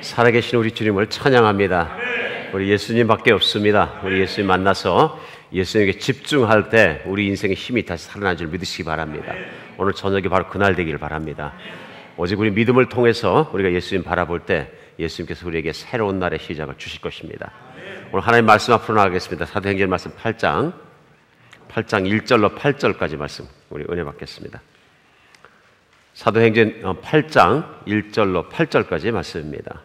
살아계신 우리 주님을 찬양합니다. 우리 예수님밖에 없습니다. 우리 예수님 만나서 예수님에게 집중할 때 우리 인생의 힘이 다시 살아나는 줄 믿으시기 바랍니다. 오늘 저녁이 바로 그날 되기를 바랍니다. 오직 우리 믿음을 통해서 우리가 예수님 바라볼 때 예수님께서 우리에게 새로운 날의 시작을 주실 것입니다. 오늘 하나님 말씀 앞으로 나가겠습니다. 사도행전 말씀 8장 1절로 8절까지 말씀 우리 은혜 받겠습니다. 사도행전 8장 1절로 8절까지 말씀입니다.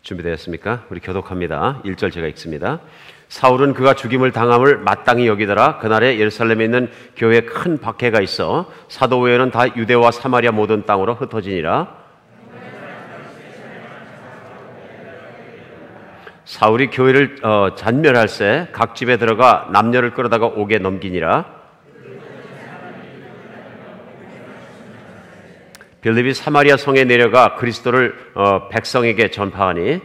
준비되었습니까? 우리 교독합니다. 1절 제가 읽습니다. 사울은 그가 죽임을 당함을 마땅히 여기더라. 그날에 예루살렘에 있는 교회에 큰 박해가 있어 사도 외에는 다 유대와 사마리아 모든 땅으로 흩어지니라. 사울이 교회를 잔멸할세 각 집에 들어가 남녀를 끌어다가 옥에 넘기니라. 빌립이 사마리아 성에 내려가 그리스도를 백성에게 전파하니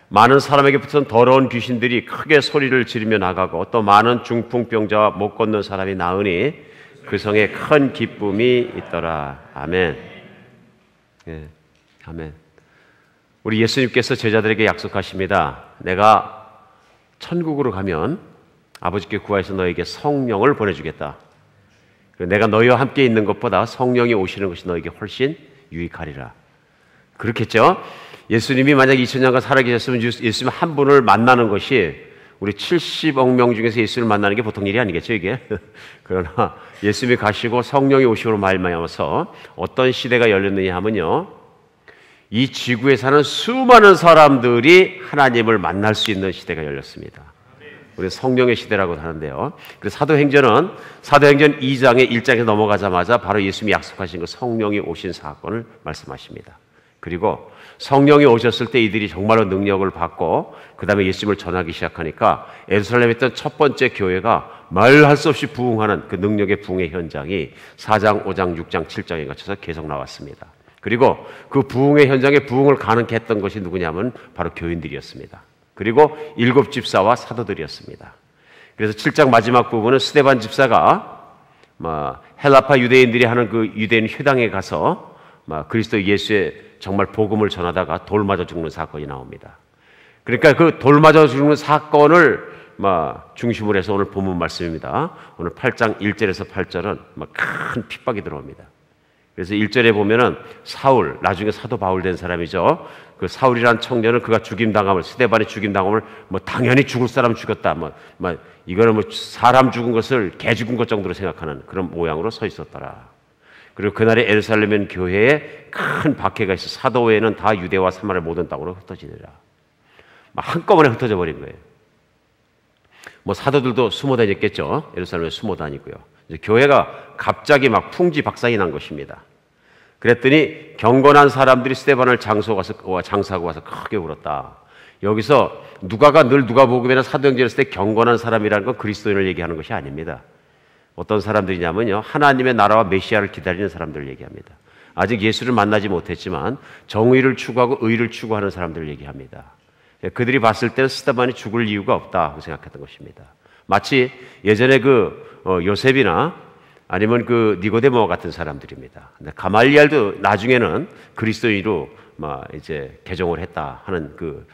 많은 사람에게 붙은 더러운 귀신들이 크게 소리를 지르며 나가고 또 많은 중풍병자와 못 걷는 사람이 나으니 그 성에 큰 기쁨이 있더라. 아멘. 예, 아멘. 우리 예수님께서 제자들에게 약속하십니다. 내가 천국으로 가면 아버지께 구하여서 너에게 성령을 보내주겠다. 내가 너희와 함께 있는 것보다 성령이 오시는 것이 너에게 훨씬 유익하리라. 그렇겠죠? 예수님이 만약 2000년간 살아계셨으면 예수님 한 분을 만나는 것이 우리 70억 명 중에서 예수님을 만나는 게 보통 일이 아니겠죠, 이게? 그러나 예수님이 가시고 성령이 오시고 말미암아서 어떤 시대가 열렸느냐 하면요, 이 지구에 사는 수많은 사람들이 하나님을 만날 수 있는 시대가 열렸습니다. 우리 성령의 시대라고 하는데요. 그래서 사도행전 2장의 1장에 넘어가자마자 바로 예수님이 약속하신 그 성령이 오신 사건을 말씀하십니다. 그리고 성령이 오셨을 때 이들이 정말로 능력을 받고 그 다음에 예수님을 전하기 시작하니까 예루살렘에 있던 첫 번째 교회가 말할 수 없이 부흥하는 그 능력의 부흥의 현장이 4장, 5장, 6장, 7장에 거쳐서 계속 나왔습니다. 그리고 그 부흥의 현장에 부흥을 가능케 했던 것이 누구냐면 바로 교인들이었습니다. 그리고 7 집사와 사도들이었습니다. 그래서 7장 마지막 부분은 스데반 집사가 헬라파 유대인들이 하는 그 유대인 회당에 가서 그리스도 예수의 정말 복음을 전하다가 돌 맞아 죽는 사건이 나옵니다. 그러니까 그 돌 맞아 죽는 사건을 중심으로 해서 오늘 본문 말씀입니다. 오늘 8장 1절에서 8절은 큰 핍박이 들어옵니다. 그래서 1절에 보면은 사울, 나중에 사도 바울 된 사람이죠. 그 사울이라는 청년은 그가 죽임당함을, 스데반이 죽임당함을 당연히 죽을 사람 죽였다. 이거는 사람 죽은 것을 개 죽은 것 정도로 생각하는 그런 모양으로 서 있었더라. 그리고 그날에 예루살렘 교회에 큰 박해가 있어 사도 외에는 다 유대와 사마리아 모든 땅으로 흩어지니라. 한꺼번에 흩어져 버린 거예요. 사도들도 숨어 다녔겠죠. 예루살렘에 숨어 다니고요. 교회가 갑자기 풍지박산이 난 것입니다. 그랬더니 경건한 사람들이 스데반을 장사하고 와서 크게 울었다. 여기서 누가가 늘 누가복음에는 사도행전에 했을 때 경건한 사람이라는 건 그리스도인을 얘기하는 것이 아닙니다. 어떤 사람들이냐면요, 하나님의 나라와 메시아를 기다리는 사람들을 얘기합니다. 아직 예수를 만나지 못했지만 정의를 추구하고 의를 추구하는 사람들을 얘기합니다. 그들이 봤을 때는 스데반이 죽을 이유가 없다고 생각했던 것입니다. 마치 예전에 요셉이나 아니면 니고데모와 같은 사람들입니다. 근데 가말리엘도 나중에는 그리스도인으로 이제 개종을 했다 하는 그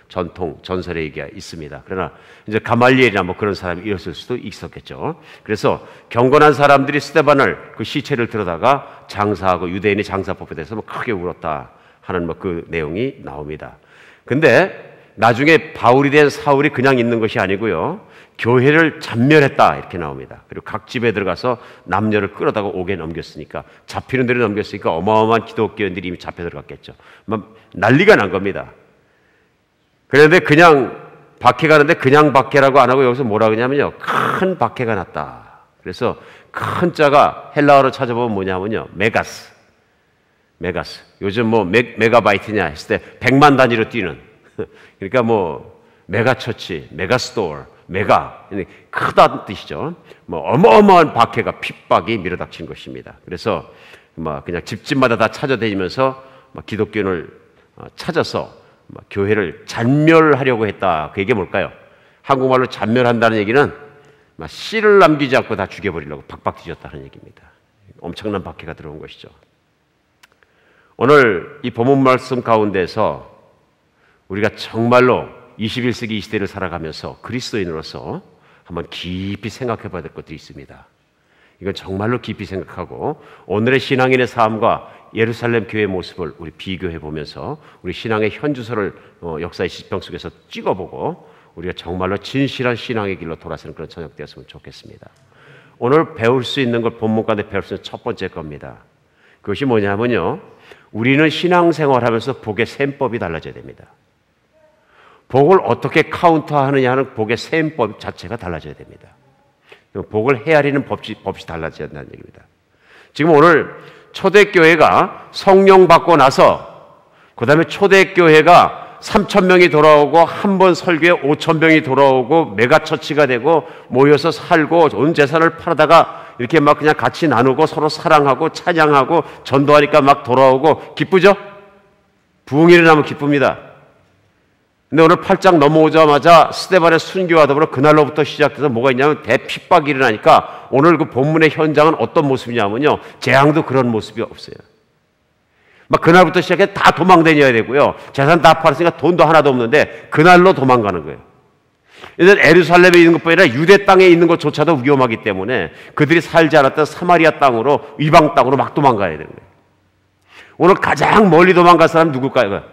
전설의 얘기가 있습니다. 그러나 이제 가말리엘이나 그런 사람이 있을 수도 있었겠죠. 그래서 경건한 사람들이 스데반을 그 시체를 들어다가 장사하고 유대인이 장사법에 대해서 크게 울었다 하는 그 내용이 나옵니다. 근데 나중에 바울이 된 사울이 그냥 있는 것이 아니고요, 교회를 잔멸했다 이렇게 나옵니다. 그리고 각 집에 들어가서 남녀를 끌어다가 옥에 넘겼으니까, 잡히는 대로 넘겼으니까 어마어마한 기독교인들이 이미 잡혀 들어갔겠죠. 난리가 난 겁니다. 그런데 그냥 박해가는데 그냥 박해라고 안 하고 여기서 뭐라 그러냐면요, 큰 박해가 났다. 그래서 큰 자가 헬라어로 찾아보면 뭐냐면요, 메가스. 요즘 메가바이트냐 했을 때 100만 단위로 뛰는, 그러니까 메가처치, 메가스토어, 메가, 크다는 뜻이죠. 어마어마한 박해가, 핍박이 밀어닥친 것입니다. 그래서 그냥 집집마다 다 찾아다니면서 기독교인을 찾아서 교회를 잔멸하려고 했다. 그 얘기가 뭘까요? 한국말로 잔멸한다는 얘기는 씨를 남기지 않고 다 죽여버리려고 박박 뒤졌다는 얘기입니다. 엄청난 박해가 들어온 것이죠. 오늘 이 본문 말씀 가운데서 우리가 정말로 21세기 이 시대를 살아가면서 그리스도인으로서 한번 깊이 생각해 봐야 될 것들이 있습니다. 이건 정말로 깊이 생각하고 오늘의 신앙인의 삶과 예루살렘 교회의 모습을 우리 비교해 보면서 우리 신앙의 현주소를 역사의 지평 속에서 찍어보고 우리가 정말로 진실한 신앙의 길로 돌아서는 그런 저녁 되었으면 좋겠습니다. 오늘 배울 수 있는 걸 본문 가운데 배울 수 있는 첫 번째 겁니다. 그것이 뭐냐면요, 우리는 신앙생활하면서 복의 셈법이 달라져야 됩니다. 복을 어떻게 카운터하느냐 하는 복의 셈법 자체가 달라져야 됩니다. 복을 헤아리는 법이 달라져야 한다는 얘기입니다. 지금 오늘 초대교회가 성령 받고 나서 그 다음에 초대교회가 3,000명이 돌아오고 한 번 설교에 5,000명이 돌아오고 메가처치가 되고 모여서 살고 온 재산을 팔아다가 이렇게 막 그냥 같이 나누고 서로 사랑하고 찬양하고 전도하니까 막 돌아오고 기쁘죠? 부흥이 일어나면 기쁩니다. 근데 오늘 8장 넘어오자마자 스데반의 순교와 더불어 그날로부터 시작돼서 뭐가 있냐면 대핍박이 일어나니까 오늘 그 본문의 현장은 어떤 모습이냐면요, 재앙도 그런 모습이 없어요. 막 그날부터 시작해 다 도망다녀야 되고요, 재산 다 팔았으니까 돈도 하나도 없는데 그날로 도망가는 거예요. 이제 예루살렘에 있는 것뿐 아니라 유대 땅에 있는 것조차도 위험하기 때문에 그들이 살지 않았던 사마리아 땅으로, 이방 땅으로 막 도망가야 되는 거예요. 오늘 가장 멀리 도망갈 사람은 누굴까요?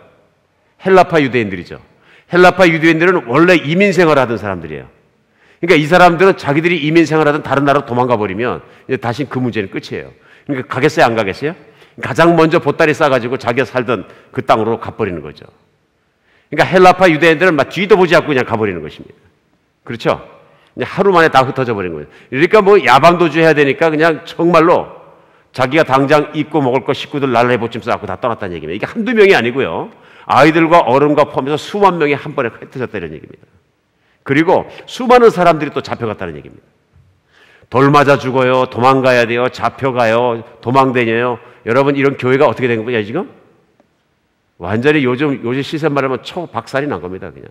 헬라파 유대인들이죠. 헬라파 유대인들은 원래 이민 생활하던 사람들이에요. 그러니까 이 사람들은 자기들이 이민 생활하던 다른 나라로 도망가 버리면 이제 다시 그 문제는 끝이에요. 그러니까 가겠어요, 안 가겠어요? 가장 먼저 보따리 싸가지고 자기가 살던 그 땅으로 가버리는 거죠. 그러니까 헬라파 유대인들은 막 뒤도 보지 않고 그냥 가버리는 것입니다. 그렇죠? 그냥 하루 만에 다 흩어져 버리는 거예요. 그러니까 뭐 야반도주 해야 되니까 그냥 정말로 자기가 당장 입고 먹을 거 식구들 날라해 보침 싸고 다 떠났다는 얘기입니다. 이게 한두 명이 아니고요, 아이들과 어른과 포함해서 수만 명이 한 번에 흩어졌다 이런 얘기입니다. 그리고 수많은 사람들이 또 잡혀갔다는 얘기입니다. 돌 맞아 죽어요, 도망가야 돼요, 잡혀가요, 도망다녀요. 여러분, 이런 교회가 어떻게 된 거냐 지금? 완전히 요즘 시세 말하면 초박살이 난 겁니다. 그냥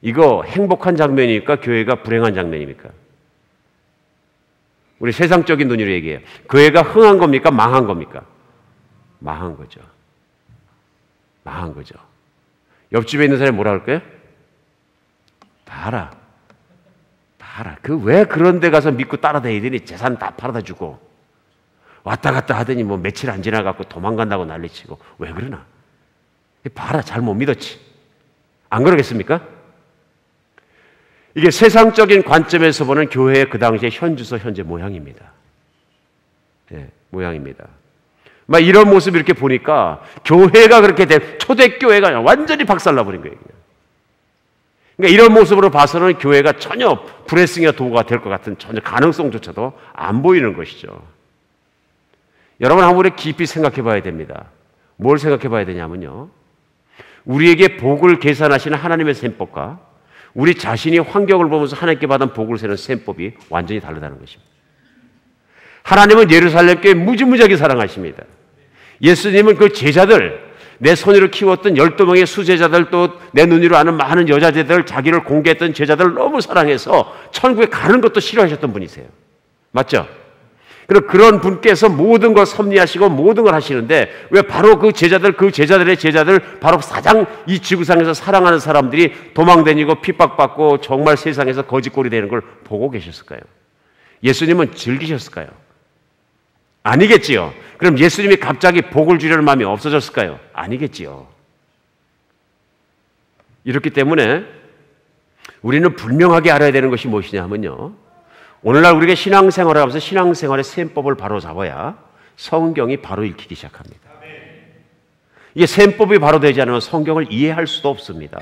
이거 행복한 장면입니까? 교회가 불행한 장면입니까? 우리 세상적인 눈으로 얘기해요. 교회가 흥한 겁니까? 망한 겁니까? 망한 거죠. 망한 거죠. 옆집에 있는 사람이 뭐라 할까요? 봐라. 그 왜 그런 데 가서 믿고 따라다니더니 재산 다 팔아다 주고 왔다 갔다 하더니 뭐 며칠 안 지나갖고 도망간다고 난리치고 왜 그러나? 봐라, 잘못 믿었지. 안 그러겠습니까? 이게 세상적인 관점에서 보는 교회의 그 당시의 현주소, 현재 모양입니다. 네, 모양입니다. 막 이런 모습 이렇게 보니까 교회가 그렇게 초대교회가 완전히 박살나버린 거예요. 그러니까 이런 모습으로 봐서는 교회가 전혀 브레싱이나 도구가 될 것 같은 전혀 가능성조차도 안 보이는 것이죠. 여러분, 한번 깊이 생각해 봐야 됩니다. 뭘 생각해 봐야 되냐면요, 우리에게 복을 계산하시는 하나님의 셈법과 우리 자신이 환경을 보면서 하나님께 받은 복을 세는 셈법이 완전히 다르다는 것입니다. 하나님은 예루살렘 교회 무지무지하게 사랑하십니다. 예수님은 그 제자들, 내 손으로 키웠던 12명의 수제자들, 또 내 눈으로 아는 많은 여자제들, 자기를 공개했던 제자들을 너무 사랑해서 천국에 가는 것도 싫어하셨던 분이세요. 맞죠? 그런 분께서 모든 걸 섭리하시고 모든 걸 하시는데 왜 바로 그 제자들의 제자들, 바로 사장 이 지구상에서 사랑하는 사람들이 도망다니고 핍박받고 정말 세상에서 거짓골이 되는 걸 보고 계셨을까요? 예수님은 즐기셨을까요? 아니겠지요. 그럼 예수님이 갑자기 복을 주려는 마음이 없어졌을까요? 아니겠지요. 이렇기 때문에 우리는 분명하게 알아야 되는 것이 무엇이냐 하면요, 오늘날 우리가 신앙생활을 하면서 신앙생활의 셈법을 바로 잡아야 성경이 바로 읽히기 시작합니다. 이게 셈법이 바로 되지 않으면 성경을 이해할 수도 없습니다.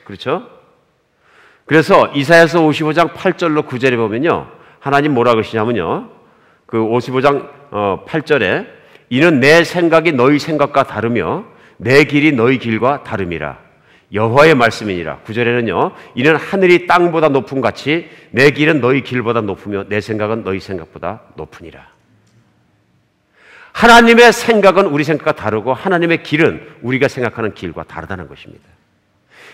그렇죠? 그래서 이사야서 55장 8절로 9절에 보면요, 하나님 뭐라 그러시냐면요, 그 55장 8절에 이는 내 생각이 너희 생각과 다르며 내 길이 너희 길과 다름이라. 여호와의 말씀이니라. 9절에는요, 이는 하늘이 땅보다 높음 같이 내 길은 너희 길보다 높으며 내 생각은 너희 생각보다 높으니라. 하나님의 생각은 우리 생각과 다르고 하나님의 길은 우리가 생각하는 길과 다르다는 것입니다.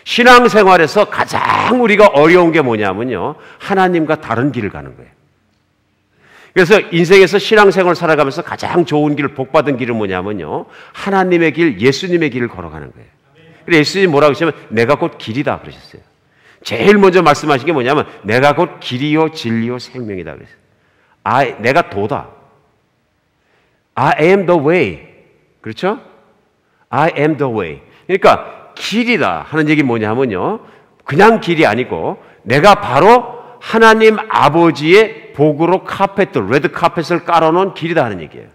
신앙생활에서 가장 우리가 어려운 게 뭐냐면요, 하나님과 다른 길을 가는 거예요. 그래서 인생에서 신앙생활을 살아가면서 가장 좋은 길, 복받은 길은 뭐냐면요, 하나님의 길, 예수님의 길을 걸어가는 거예요. 그래서 예수님이 뭐라고 하시냐면 내가 곧 길이다 그러셨어요. 제일 먼저 말씀하신 게 뭐냐면 내가 곧 길이요 진리요 생명이다 그랬어요. 내가 도다. I am the way. 그렇죠? I am the way. 그러니까 길이다 하는 얘기 뭐냐면요, 그냥 길이 아니고 내가 바로 하나님 아버지의 복으로 레드 카펫을 깔아놓은 길이다 하는 얘기예요.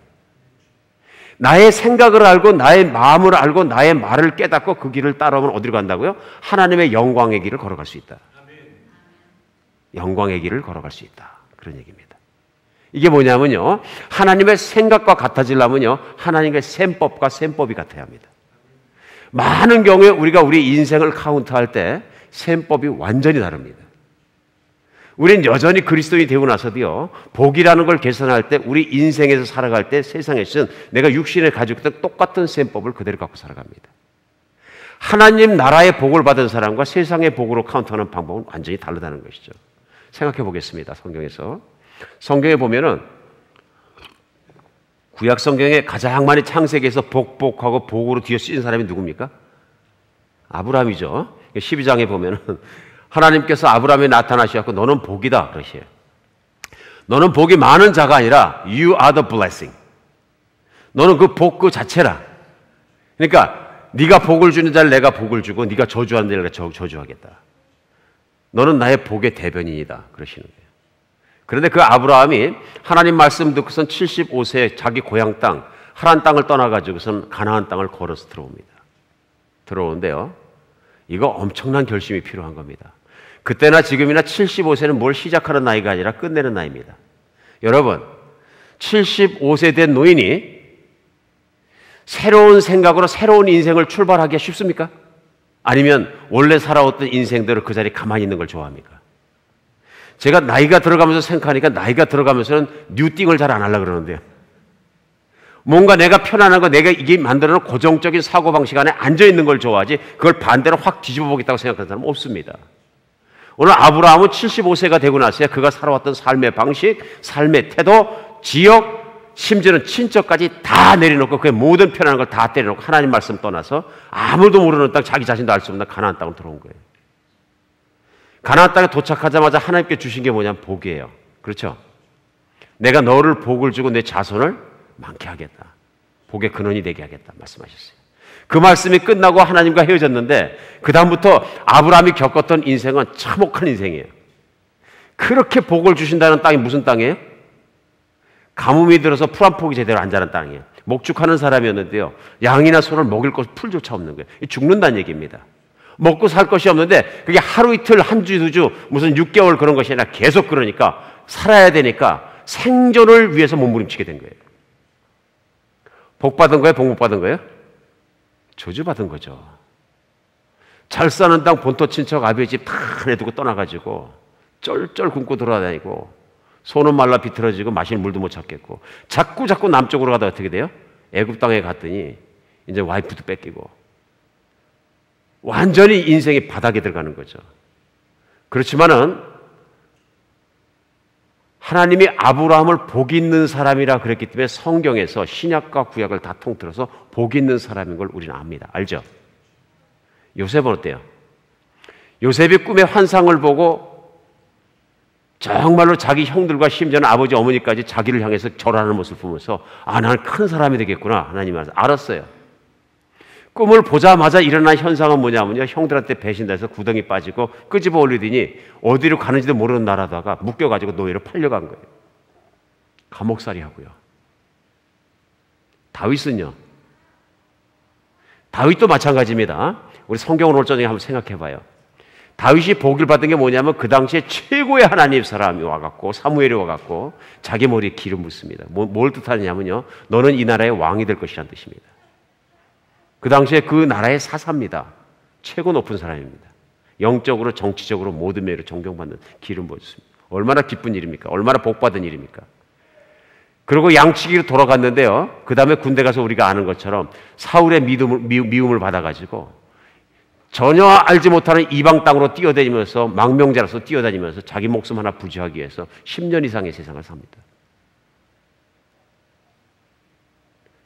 나의 생각을 알고 나의 마음을 알고 나의 말을 깨닫고 그 길을 따라오면 어디로 간다고요? 하나님의 영광의 길을 걸어갈 수 있다. 영광의 길을 걸어갈 수 있다. 그런 얘기입니다. 이게 뭐냐면요, 하나님의 생각과 같아지려면요, 하나님의 셈법과 셈법이 같아야 합니다. 많은 경우에 우리가 우리 인생을 카운트할 때 셈법이 완전히 다릅니다. 우리는 여전히 그리스도인이 되고 나서도요, 복이라는 걸 계산할 때 우리 인생에서 살아갈 때 세상에서는 내가 육신에 가지고 있던 똑같은 셈법을 그대로 갖고 살아갑니다. 하나님 나라의 복을 받은 사람과 세상의 복으로 카운트하는 방법은 완전히 다르다는 것이죠. 생각해 보겠습니다. 성경에 보면은 구약 성경에 가장 많이 창세기에서 복하고 복으로 뒤에 쓰인 사람이 누굽니까? 아브라함이죠. 12장에 보면은 하나님께서 아브라함에 나타나셔서 너는 복이다 그러셔요. 너는 복이 많은 자가 아니라 You are the blessing. 너는 그 복 그 자체라. 그러니까 네가 복을 주는 자를 내가 복을 주고 네가 저주하는 자를 내가 저주하겠다. 너는 나의 복의 대변인이다 그러시는 거예요. 그런데 그 아브라함이 하나님 말씀 듣고선 75세에 자기 고향 땅 하란 땅을 떠나가지고선 가나안 땅을 걸어서 들어오는데요, 이거 엄청난 결심이 필요한 겁니다. 그때나 지금이나 75세는 뭘 시작하는 나이가 아니라 끝내는 나이입니다. 여러분, 75세 된 노인이 새로운 생각으로 새로운 인생을 출발하기가 쉽습니까? 아니면 원래 살아왔던 인생대로 그 자리에 가만히 있는 걸 좋아합니까? 제가 나이가 들어가면서 생각하니까 나이가 들어가면서는 뉴띵을 잘 안 하려고 그러는데요. 뭔가 내가 편안한 거, 내가 이게 만들어놓은 고정적인 사고방식 안에 앉아있는 걸 좋아하지 그걸 반대로 확 뒤집어 보겠다고 생각하는 사람은 없습니다. 오늘 아브라함은 75세가 되고 나서야 그가 살아왔던 삶의 방식, 삶의 태도, 지역, 심지어는 친척까지 다 내려놓고 그의 모든 편안한 걸 다 때려놓고 하나님 말씀 떠나서 아무도 모르는 땅, 자기 자신도 알 수 없는 가나안 땅으로 들어온 거예요. 가나안 땅에 도착하자마자 하나님께 주신 게 뭐냐면 복이에요. 그렇죠? 내가 너를 복을 주고 내 자손을 많게 하겠다. 복의 근원이 되게 하겠다 말씀하셨어요. 그 말씀이 끝나고 하나님과 헤어졌는데 그 다음부터 아브라함이 겪었던 인생은 참혹한 인생이에요. 그렇게 복을 주신다는 땅이 무슨 땅이에요? 가뭄이 들어서 풀 한 폭이 제대로 안 자란 땅이에요. 목축하는 사람이었는데요, 양이나 소를 먹일 것 풀조차 없는 거예요. 죽는다는 얘기입니다. 먹고 살 것이 없는데 그게 하루 이틀 한 주 두 주 무슨 6개월 그런 것이 아니라 계속 그러니까 살아야 되니까 생존을 위해서 몸부림치게 된 거예요. 복 받은 거예요? 복 못 받은 거예요? 저주 받은 거죠. 잘 사는 땅 본토 친척 아버지 집 다 내두고 떠나가지고 쩔쩔 굶고 돌아다니고 손은 말라 비틀어지고 마실 물도 못 찾겠고 자꾸 남쪽으로 가다 어떻게 돼요? 애굽 땅에 갔더니 이제 와이프도 뺏기고 완전히 인생이 바닥에 들어가는 거죠. 그렇지만은 하나님이 아브라함을 복 있는 사람이라 그랬기 때문에 성경에서 신약과 구약을 다 통틀어서 복 있는 사람인 걸 우리는 압니다. 알죠? 요셉은 어때요? 요셉이 꿈의 환상을 보고 정말로 자기 형들과 심지어는 아버지 어머니까지 자기를 향해서 절하는 모습을 보면서 나는 큰 사람이 되겠구나 하나님 알았어요. 꿈을 보자마자 일어난 현상은 뭐냐면요, 형들한테 배신돼서 구덩이 빠지고 끄집어 올리더니 어디로 가는지도 모르는 나라다가 묶여가지고 노예로 팔려간 거예요. 감옥살이 하고요. 다윗은요, 다윗도 마찬가지입니다. 우리 성경을 올 적에 한번 생각해봐요. 다윗이 복을 받은 게 뭐냐면 그 당시에 최고의 하나님 사람이 와갖고 사무엘이 와갖고 자기 머리에 기름 붓습니다. 뭘 뜻하느냐면요, 너는 이 나라의 왕이 될 것이라는 뜻입니다. 그 당시에 그 나라의 사사입니다. 최고 높은 사람입니다. 영적으로 정치적으로 모든 면으로 존경받는 기름 부어줬습니다. 얼마나 기쁜 일입니까? 얼마나 복받은 일입니까? 그리고 양치기로 돌아갔는데요. 그 다음에 군대 가서 우리가 아는 것처럼 사울의 미움을 받아가지고 전혀 알지 못하는 이방 땅으로 뛰어다니면서 망명자로서 뛰어다니면서 자기 목숨 하나 부지하기 위해서 10년 이상의 세상을 삽니다.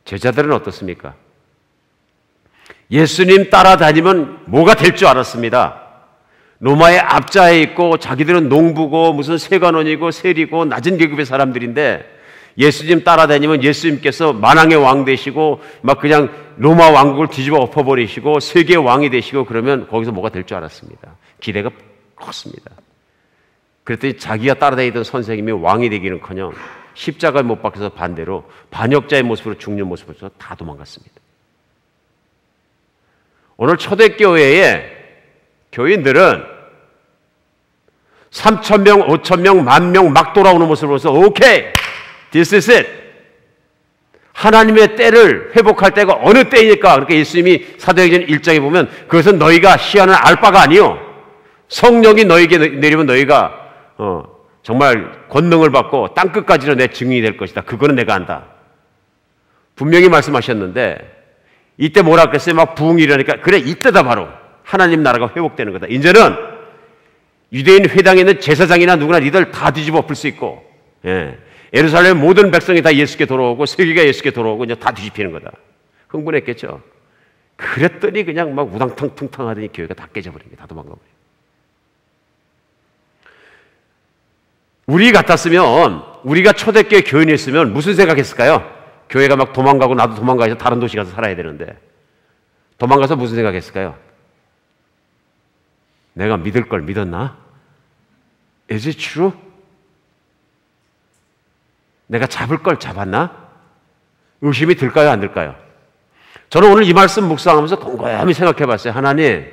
제자들은 어떻습니까? 예수님 따라다니면 뭐가 될 줄 알았습니다. 로마의 압자에 있고 자기들은 농부고 무슨 세관원이고 세리고 낮은 계급의 사람들인데 예수님 따라다니면 예수님께서 만왕의 왕 되시고 막 그냥 로마 왕국을 뒤집어 엎어버리시고 세계의 왕이 되시고 그러면 거기서 뭐가 될 줄 알았습니다. 기대가 컸습니다. 그랬더니 자기가 따라다니던 선생님이 왕이 되기는커녕 십자가에 못 박혀서 반대로 반역자의 모습으로 죽는 모습을 다 도망갔습니다. 오늘 초대교회의 교인들은 3,000명, 5,000명, 10,000명 막 돌아오는 모습을 보면서 오케이! This is it! 하나님의 때를 회복할 때가 어느 때이니까 그러니까 예수님이 사도행전 1장에 보면 그것은 너희가 시하는 알바가 아니요 성령이 너희에게 내리면 너희가 정말 권능을 받고 땅끝까지는 내 증인이 될 것이다. 그거는 내가 안다. 분명히 말씀하셨는데 이때 뭐라 그랬어요? 막 부흥이 일어나니까 그래 이때다 바로 하나님 나라가 회복되는 거다. 이제는 유대인 회당에 있는 제사장이나 누구나 니들 다 뒤집어 엎을 수 있고 예루살렘 모든 백성이 다 예수께 돌아오고 세계가 예수께 돌아오고 이제 다 뒤집히는 거다. 흥분했겠죠. 그랬더니 그냥 막 우당탕탕탕 하더니 교회가 다 깨져버린 게 다 도망가버린. 우리 같았으면 우리가 초대교회 교인이었으면 무슨 생각했을까요? 교회가 막 도망가고 나도 도망가서 다른 도시 가서 살아야 되는데 도망가서 무슨 생각했을까요? 내가 믿을 걸 믿었나? Is it true? 내가 잡을 걸 잡았나? 의심이 들까요? 안 들까요? 저는 오늘 이 말씀 묵상하면서 곰곰이 생각해 봤어요. 하나님,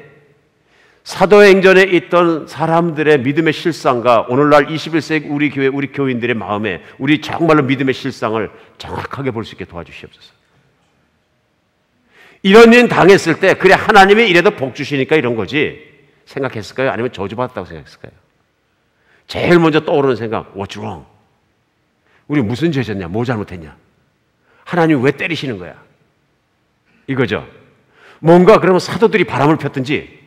사도행전에 있던 사람들의 믿음의 실상과 오늘날 21세기 우리 교회, 우리 교인들의 마음에 우리 정말로 믿음의 실상을 정확하게 볼 수 있게 도와주시옵소서. 이런 일 당했을 때 그래 하나님이 이래도 복 주시니까 이런 거지 생각했을까요? 아니면 저주받았다고 생각했을까요? 제일 먼저 떠오르는 생각, What's wrong? 우리 무슨 죄 졌냐? 뭐 잘못했냐? 하나님 왜 때리시는 거야? 이거죠. 뭔가 그러면 사도들이 바람을 폈든지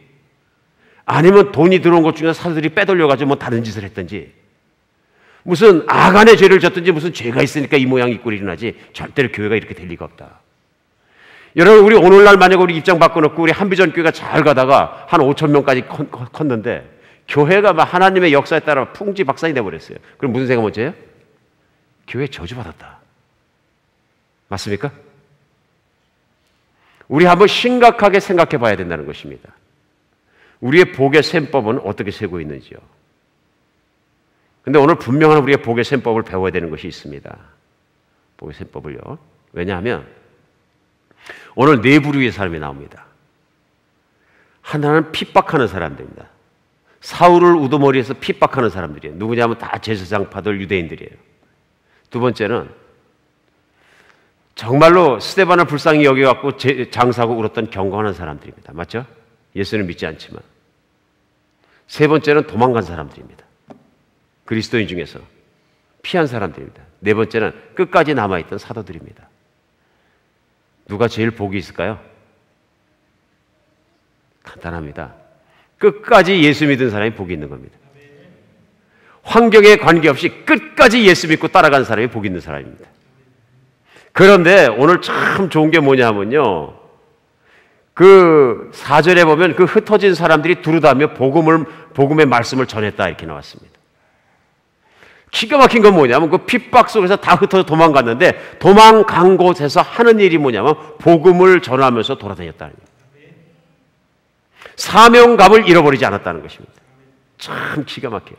아니면 돈이 들어온 것 중에 사도들이 빼돌려가지고 뭐 다른 짓을 했든지 무슨 아간의 죄를 졌든지 무슨 죄가 있으니까 이 모양 이 꼴이 일어나지 절대로 교회가 이렇게 될 리가 없다. 여러분 우리 오늘날 만약 우리 입장 바꿔놓고 우리 한비전 교회가 잘 가다가 한 5,000명까지 컸는데 교회가 막 하나님의 역사에 따라 풍지박산이 돼버렸어요. 그럼 무슨 생각 먼저 해요? 교회 저주받았다. 맞습니까? 우리 한번 심각하게 생각해 봐야 된다는 것입니다. 우리의 복의 셈법은 어떻게 세고 있는지요. 근데 오늘 분명한 우리의 복의 셈법을 배워야 되는 것이 있습니다. 복의 셈법을요. 왜냐하면 오늘 네 부류의 사람이 나옵니다. 하나는 핍박하는 사람들입니다. 사울을 우두머리에서 핍박하는 사람들이에요. 누구냐면 다 제사장파들 유대인들이에요. 두 번째는 정말로 스데반을 불쌍히 여겨갖고 장사하고 울었던 경건한 사람들입니다. 맞죠? 예수는 믿지 않지만. 세 번째는 도망간 사람들입니다. 그리스도인 중에서 피한 사람들입니다. 네 번째는 끝까지 남아있던 사도들입니다. 누가 제일 복이 있을까요? 간단합니다. 끝까지 예수 믿은 사람이 복이 있는 겁니다. 환경에 관계없이 끝까지 예수 믿고 따라간 사람이 복이 있는 사람입니다. 그런데 오늘 참 좋은 게 뭐냐면요. 그 4절에 보면 그 흩어진 사람들이 두루다며 복음의 말씀을 전했다 이렇게 나왔습니다. 기가 막힌 건 뭐냐면 그 핍박 속에서 다 흩어져 도망갔는데 도망간 곳에서 하는 일이 뭐냐면 복음을 전하면서 돌아다녔다는 겁니다. 사명감을 잃어버리지 않았다는 것입니다. 참 기가 막혀요.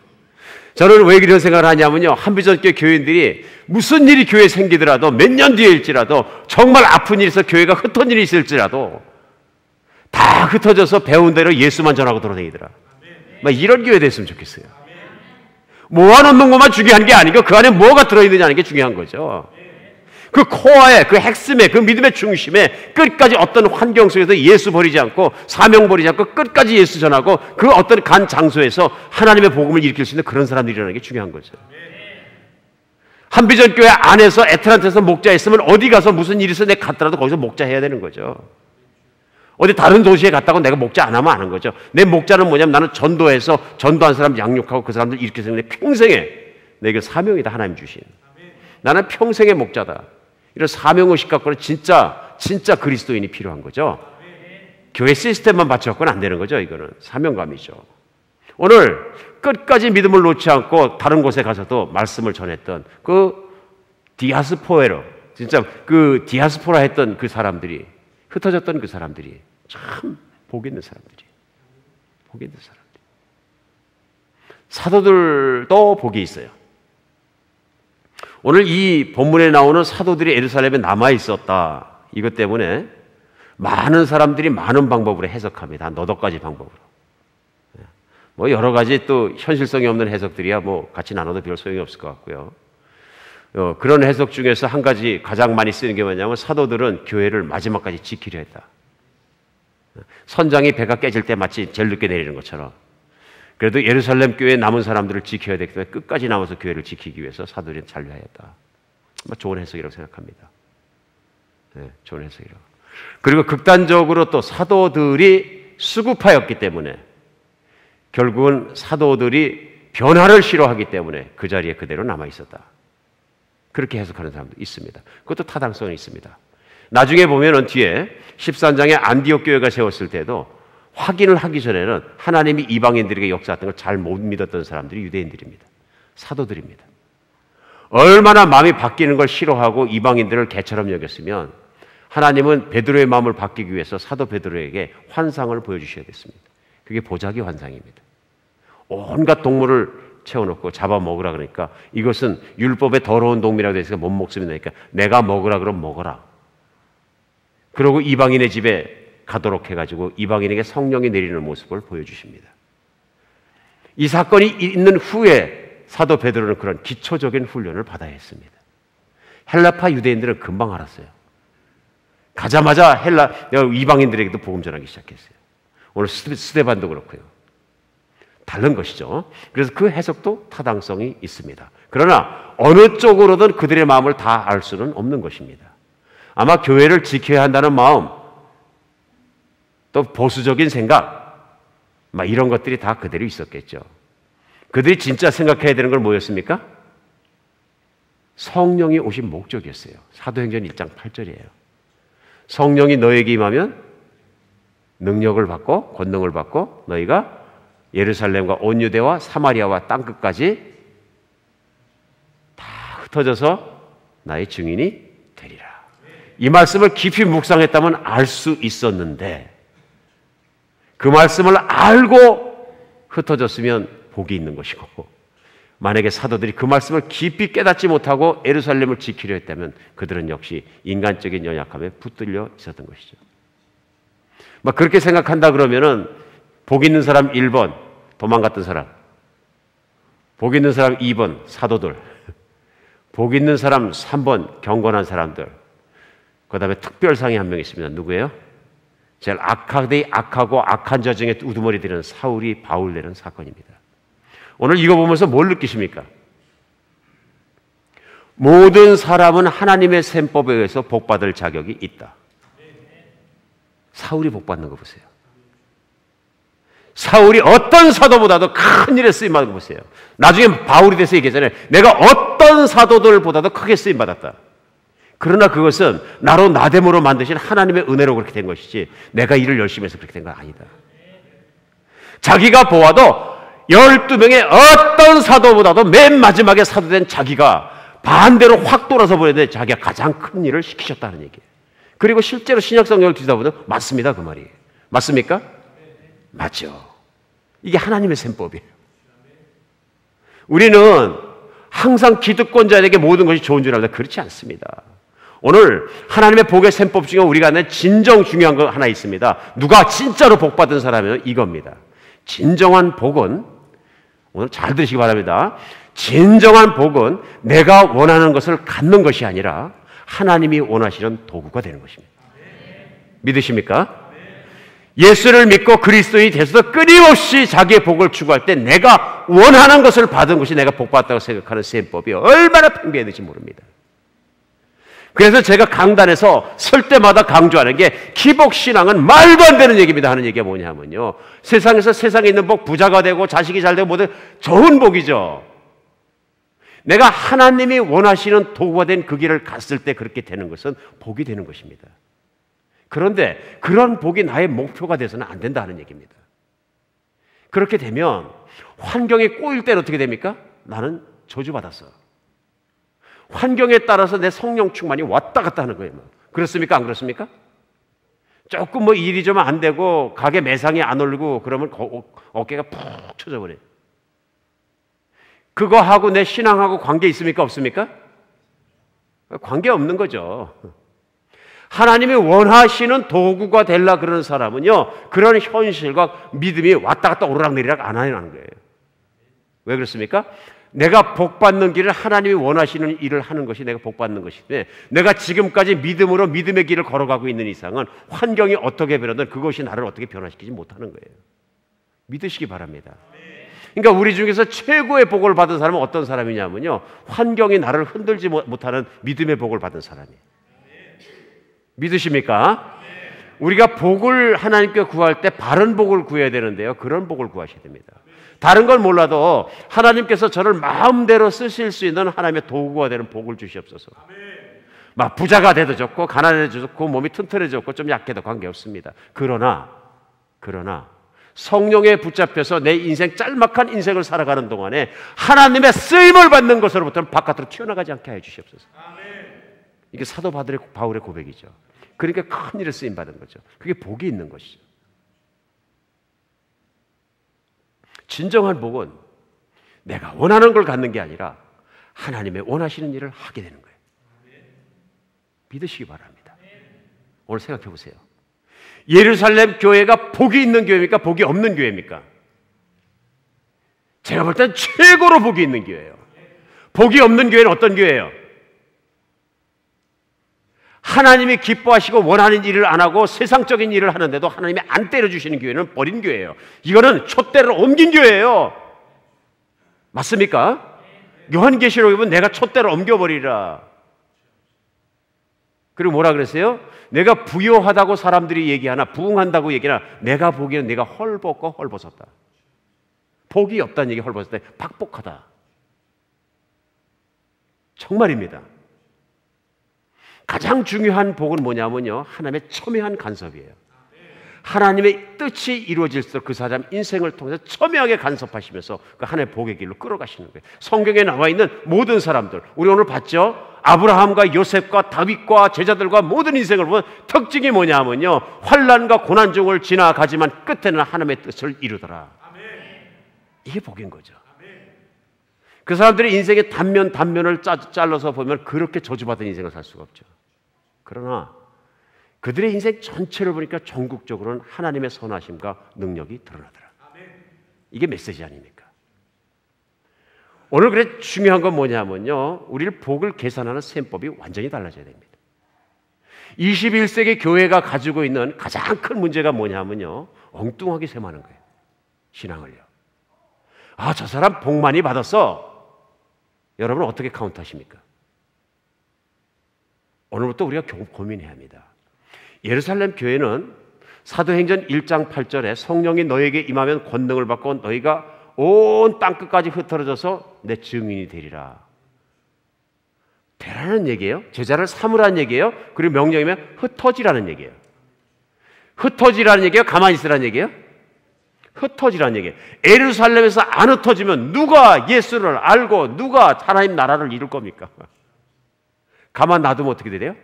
저는 왜 이런 생각을 하냐면요. 한비전교 교인들이 무슨 일이 교회에 생기더라도 몇 년 뒤일지라도 정말 아픈 일이 있어 교회가 흩어진 일이 있을지라도 다 흩어져서 배운 대로 예수만 전하고 돌아다니더라. 막 이런 교회 됐으면 좋겠어요. 모아놓는 것만 중요한 게 아니고 그 안에 뭐가 들어있느냐는 게 중요한 거죠. 그 코어에, 그 핵심에, 그 믿음의 중심에 끝까지 어떤 환경 속에서 예수 버리지 않고 사명 버리지 않고 끝까지 예수 전하고 그 어떤 간 장소에서 하나님의 복음을 일으킬 수 있는 그런 사람들이라는 게 중요한 거죠. 한비전 교회 안에서 애틀란타에서 목자했으면 어디 가서 무슨 일이 있어 내가 갔더라도 거기서 목자해야 되는 거죠. 어디 다른 도시에 갔다고 내가 목자 안 하면 안 하는 거죠. 내 목자는 뭐냐면 나는 전도해서 전도한 사람 양육하고 그 사람들 이렇게 해서 내 평생에 내게 사명이다. 하나님 주신. 나는 평생의 목자다. 이런 사명의식 갖고는 진짜 그리스도인이 필요한 거죠. 교회 시스템만 받쳐갖고는 안 되는 거죠. 이거는 사명감이죠. 오늘 끝까지 믿음을 놓지 않고 다른 곳에 가서도 말씀을 전했던 그 디아스포에로, 진짜 그 디아스포라 했던 그 사람들이, 흩어졌던 그 사람들이 참 복 있는 사람들이, 복 있는 사람들. 사도들도 복이 있어요. 오늘 이 본문에 나오는 사도들이 예루살렘에 남아 있었다. 이것 때문에 많은 사람들이 많은 방법으로 해석합니다. 너덟 가지 방법으로. 뭐 여러 가지 또 현실성이 없는 해석들이야 뭐 같이 나눠도 별 소용이 없을 것 같고요. 그런 해석 중에서 한 가지 가장 많이 쓰는 게 뭐냐면 사도들은 교회를 마지막까지 지키려 했다. 선장이 배가 깨질 때 마치 제일 늦게 내리는 것처럼 그래도 예루살렘 교회에 남은 사람들을 지켜야 되기 때문에 끝까지 남아서 교회를 지키기 위해서 사도들이 잔류하였다. 좋은 해석이라고 생각합니다. 네, 좋은 해석이라고. 그리고 극단적으로 또 사도들이 수급하였기 때문에 결국은 사도들이 변화를 싫어하기 때문에 그 자리에 그대로 남아 있었다. 그렇게 해석하는 사람도 있습니다. 그것도 타당성이 있습니다. 나중에 보면은 뒤에 13장에 안디옥 교회가 세웠을 때도 확인을 하기 전에는 하나님이 이방인들에게 역사했던 걸 잘 못 믿었던 사람들이 유대인들입니다. 사도들입니다. 얼마나 마음이 바뀌는 걸 싫어하고 이방인들을 개처럼 여겼으면 하나님은 베드로의 마음을 바뀌기 위해서 사도 베드로에게 환상을 보여주셔야 됐습니다. 그게 보자기 환상입니다. 온갖 동물을 채워놓고 잡아먹으라 그러니까 이것은 율법의 더러운 동물이라고 되어 있으니까 못 먹으면 되니까 내가 먹으라 그러면 먹어라. 그러고 이방인의 집에 가도록 해가지고 이방인에게 성령이 내리는 모습을 보여주십니다. 이 사건이 있는 후에 사도 베드로는 그런 기초적인 훈련을 받아야 했습니다. 헬라파 유대인들은 금방 알았어요. 가자마자 이방인들에게도 복음 전하기 시작했어요. 오늘 스데반도 그렇고요. 다른 것이죠. 그래서 그 해석도 타당성이 있습니다. 그러나 어느 쪽으로든 그들의 마음을 다 알 수는 없는 것입니다. 아마 교회를 지켜야 한다는 마음, 또 보수적인 생각, 이런 것들이 다 그대로 있었겠죠. 그들이 진짜 생각해야 되는 건 뭐였습니까? 성령이 오신 목적이었어요. 사도행전 1장 8절이에요. 성령이 너에게 임하면 능력을 받고 권능을 받고 너희가 예루살렘과 온 유대와 사마리아와 땅끝까지 다 흩어져서 나의 증인이 되리라. 이 말씀을 깊이 묵상했다면 알 수 있었는데 그 말씀을 알고 흩어졌으면 복이 있는 것이고 만약에 사도들이 그 말씀을 깊이 깨닫지 못하고 예루살렘을 지키려 했다면 그들은 역시 인간적인 연약함에 붙들려 있었던 것이죠. 그렇게 생각한다 그러면은 복 있는 사람 1번 도망갔던 사람, 복 있는 사람 2번 사도들, 복 있는 사람 3번 경건한 사람들, 그 다음에 특별상이 한 명 있습니다. 누구예요? 제일 악하고 악한 저승에 우두머리 들은 사울이 바울되는 사건입니다. 오늘 이거 보면서 뭘 느끼십니까? 모든 사람은 하나님의 셈법에 의해서 복받을 자격이 있다. 사울이 복받는 거 보세요. 사울이 어떤 사도보다도 큰 일에 쓰임받은 거 보세요. 나중에 바울이 돼서 얘기하잖아요. 내가 어떤 사도들보다도 크게 쓰임받았다. 그러나 그것은 나로 나됨으로 만드신 하나님의 은혜로 그렇게 된 것이지 내가 일을 열심히 해서 그렇게 된 건 아니다. 자기가 보아도 12명의 어떤 사도보다도 맨 마지막에 사도된 자기가 반대로 확 돌아서 보였는데 자기가 가장 큰 일을 시키셨다는 얘기예요. 그리고 실제로 신약성경을 뒤져보면 맞습니다. 그 말이. 맞습니까? 맞죠. 이게 하나님의 셈법이에요. 우리는 항상 기득권자에게 모든 것이 좋은 줄 알다 그렇지 않습니다. 오늘 하나님의 복의 셈법 중에 우리가 아는 진정 중요한 거 하나 있습니다. 누가 진짜로 복받은 사람이면 이겁니다. 진정한 복은 오늘 잘 들으시기 바랍니다. 진정한 복은 내가 원하는 것을 갖는 것이 아니라 하나님이 원하시는 도구가 되는 것입니다. 믿으십니까? 예수를 믿고 그리스도인이 돼서도 끊임없이 자기의 복을 추구할 때 내가 원하는 것을 받은 것이 내가 복받았다고 생각하는 셈법이 얼마나 팽배했는지 모릅니다. 그래서 제가 강단에서 설 때마다 강조하는 게 기복신앙은 말도 안 되는 얘기입니다 하는 얘기가 뭐냐면요, 세상에서 세상에 있는 복, 부자가 되고 자식이 잘 되고 뭐든 좋은 복이죠. 내가 하나님이 원하시는 도구가 된 그 길을 갔을 때 그렇게 되는 것은 복이 되는 것입니다. 그런데 그런 복이 나의 목표가 돼서는 안 된다는 얘기입니다. 그렇게 되면 환경에 꼬일 때는 어떻게 됩니까? 나는 저주받았어. 환경에 따라서 내 성령 충만이 왔다 갔다 하는 거예요. 그렇습니까? 안 그렇습니까? 조금 뭐 일이 좀 안 되고 가게 매상이 안 오르고 그러면 어깨가 푹 쳐져버려요. 그거 하고 내 신앙하고 관계 있습니까? 없습니까? 관계 없는 거죠. 하나님이 원하시는 도구가 되려 그러는 사람은요, 그런 현실과 믿음이 왔다 갔다 오르락내리락 안 하는 거예요. 왜 그렇습니까? 내가 복받는 길을 하나님이 원하시는 일을 하는 것이 내가 복받는 것인데, 내가 지금까지 믿음으로 믿음의 길을 걸어가고 있는 이상은 환경이 어떻게 변하든 그것이 나를 어떻게 변화시키지 못하는 거예요. 믿으시기 바랍니다. 그러니까 우리 중에서 최고의 복을 받은 사람은 어떤 사람이냐면요, 환경이 나를 흔들지 못하는 믿음의 복을 받은 사람이에요. 믿으십니까? 우리가 복을 하나님께 구할 때 바른 복을 구해야 되는데요, 그런 복을 구하셔야 됩니다. 다른 건 몰라도 하나님께서 저를 마음대로 쓰실 수 있는 하나님의 도구가 되는 복을 주시옵소서. 막 부자가 돼도 좋고 가난해도 좋고 몸이 튼튼해졌고 좀 약해도 관계없습니다. 그러나 성령에 붙잡혀서 내 인생 짤막한 인생을 살아가는 동안에 하나님의 쓰임을 받는 것으로부터는 바깥으로 튀어나가지 않게 해 주시옵소서. 이게 사도 바울의 고백이죠. 그러니까 큰 일을 쓰임 받은 거죠. 그게 복이 있는 것이죠. 진정한 복은 내가 원하는 걸 갖는 게 아니라 하나님의 원하시는 일을 하게 되는 거예요. 믿으시기 바랍니다. 오늘 생각해 보세요. 예루살렘 교회가 복이 있는 교회입니까? 복이 없는 교회입니까? 제가 볼 땐 최고로 복이 있는 교회예요. 복이 없는 교회는 어떤 교회예요? 하나님이 기뻐하시고 원하는 일을 안 하고 세상적인 일을 하는데도 하나님이 안 때려주시는 교회는 버린 교회예요. 이거는 촛대를 옮긴 교회예요. 맞습니까? 요한계시록에 보면 내가 촛대를 옮겨버리라. 그리고 뭐라 그랬어요? 내가 부요하다고 사람들이 얘기하나 부흥한다고 얘기하나 내가 보기에는 내가 헐벗고 헐벗었다. 복이 없다는 얘기 헐벗을 때 박복하다. 정말입니다. 가장 중요한 복은 뭐냐면요, 하나님의 첨예한 간섭이에요. 하나님의 뜻이 이루어질수록 그 사람 인생을 통해서 첨예하게 간섭하시면서 그 하나님의 복의 길로 끌어가시는 거예요. 성경에 나와 있는 모든 사람들, 우리 오늘 봤죠? 아브라함과 요셉과 다윗과 제자들과 모든 인생을 보면 특징이 뭐냐면요, 환난과 고난 중을 지나가지만 끝에는 하나님의 뜻을 이루더라. 이게 복인 거죠. 그 사람들의 인생의 단면을 잘라서 보면 그렇게 저주받은 인생을 살 수가 없죠. 그러나 그들의 인생 전체를 보니까 전국적으로는 하나님의 선하심과 능력이 드러나더라. 이게 메시지 아닙니까? 오늘 그래 중요한 건 뭐냐면요, 우리를 복을 계산하는 셈법이 완전히 달라져야 됩니다. 21세기 교회가 가지고 있는 가장 큰 문제가 뭐냐면요, 엉뚱하게 셈하는 거예요. 신앙을요. 아, 저 사람 복 많이 받았어. 여러분 어떻게 카운트하십니까? 오늘부터 우리가 고민해야 합니다. 예루살렘 교회는 사도행전 1장 8절에 성령이 너에게 임하면 권능을 받고 너희가 온 땅끝까지 흩어져서 내 증인이 되리라. 되라는 얘기예요. 제자를 삼으라는 얘기예요. 그리고 명령이면 흩어지라는 얘기예요. 흩어지라는 얘기예요? 가만히 있으라는 얘기예요? 흩어지라는 얘기예요. 예루살렘에서 안 흩어지면 누가 예수를 알고 누가 하나님 나라를 이룰 겁니까? 가만 놔두면 어떻게 되래요?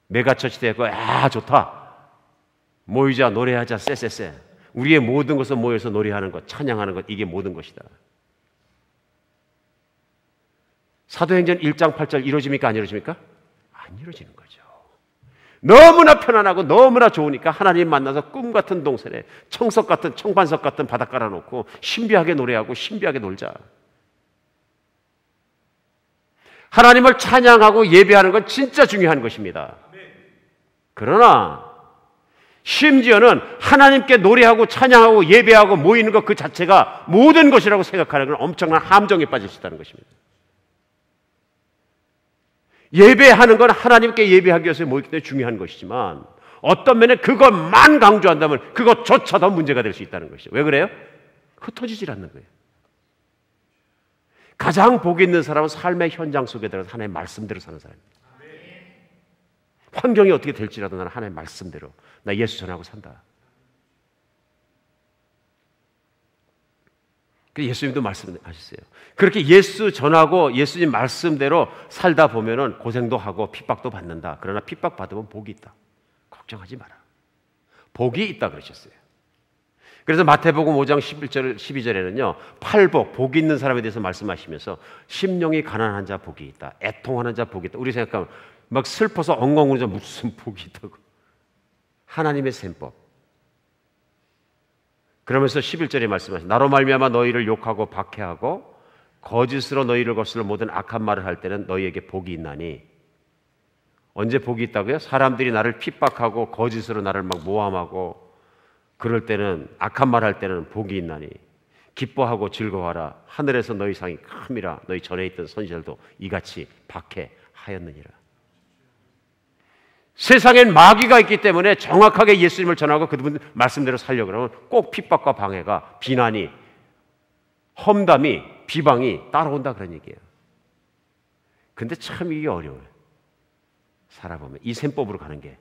메가처치 되고, 야 좋다, 모이자 노래하자 쎄쎄쎄, 우리의 모든 것은 모여서 노래하는 것, 찬양하는 것, 이게 모든 것이다. 사도행전 1장 8절 이루어집니까? 안 이루어집니까? 안 이루어지는 거죠. 너무나 편안하고 너무나 좋으니까 하나님 만나서 꿈 같은 동산에 청석 같은 청반석 같은 바닥 깔아놓고 신비하게 노래하고 신비하게 놀자. 하나님을 찬양하고 예배하는 건 진짜 중요한 것입니다. 그러나 심지어는 하나님께 노래하고 찬양하고 예배하고 모이는 것 그 자체가 모든 것이라고 생각하는 건 엄청난 함정에 빠질 수 있다는 것입니다. 예배하는 건 하나님께 예배하기 위해서 모이기 때문에 중요한 것이지만 어떤 면에 그것만 강조한다면 그것조차도 문제가 될 수 있다는 것이죠. 왜 그래요? 흩어지질 않는 거예요. 가장 복이 있는 사람은 삶의 현장 속에 들어서 하나님의 말씀대로 사는 사람입니다. 환경이 어떻게 될지라도 나는 하나님의 말씀대로 나 예수 전하고 산다. 그래서 예수님도 말씀하셨어요. 그렇게 예수 전하고 예수님 말씀대로 살다 보면은 고생도 하고 핍박도 받는다. 그러나 핍박 받으면 복이 있다. 걱정하지 마라. 복이 있다 그러셨어요. 그래서 마태복음 5장 11절, 12절에는요, 팔복, 복이 있는 사람에 대해서 말씀하시면서 심령이 가난한 자 복이 있다. 애통하는 자 복이 있다. 우리 생각하면 막 슬퍼서 엉엉 울자 무슨 복이 있다고. 하나님의 셈법. 그러면서 11절에 말씀하신 나로 말미암아 너희를 욕하고 박해하고 거짓으로 너희를 거슬러 모든 악한 말을 할 때는 너희에게 복이 있나니. 언제 복이 있다고요? 사람들이 나를 핍박하고 거짓으로 나를 막 모함하고 그럴 때는 악한 말 할 때는 복이 있나니 기뻐하고 즐거워하라. 하늘에서 너희 상이 큼이라. 너희 전에 있던 선지자들도 이같이 박해하였느니라. 세상엔 마귀가 있기 때문에 정확하게 예수님을 전하고 그분 말씀대로 살려고 그러면 꼭 핍박과 방해가, 비난이, 험담이, 비방이 따라온다 그런 얘기예요. 근데 참 이게 어려워요. 살아보면 이 셈법으로 가는 게.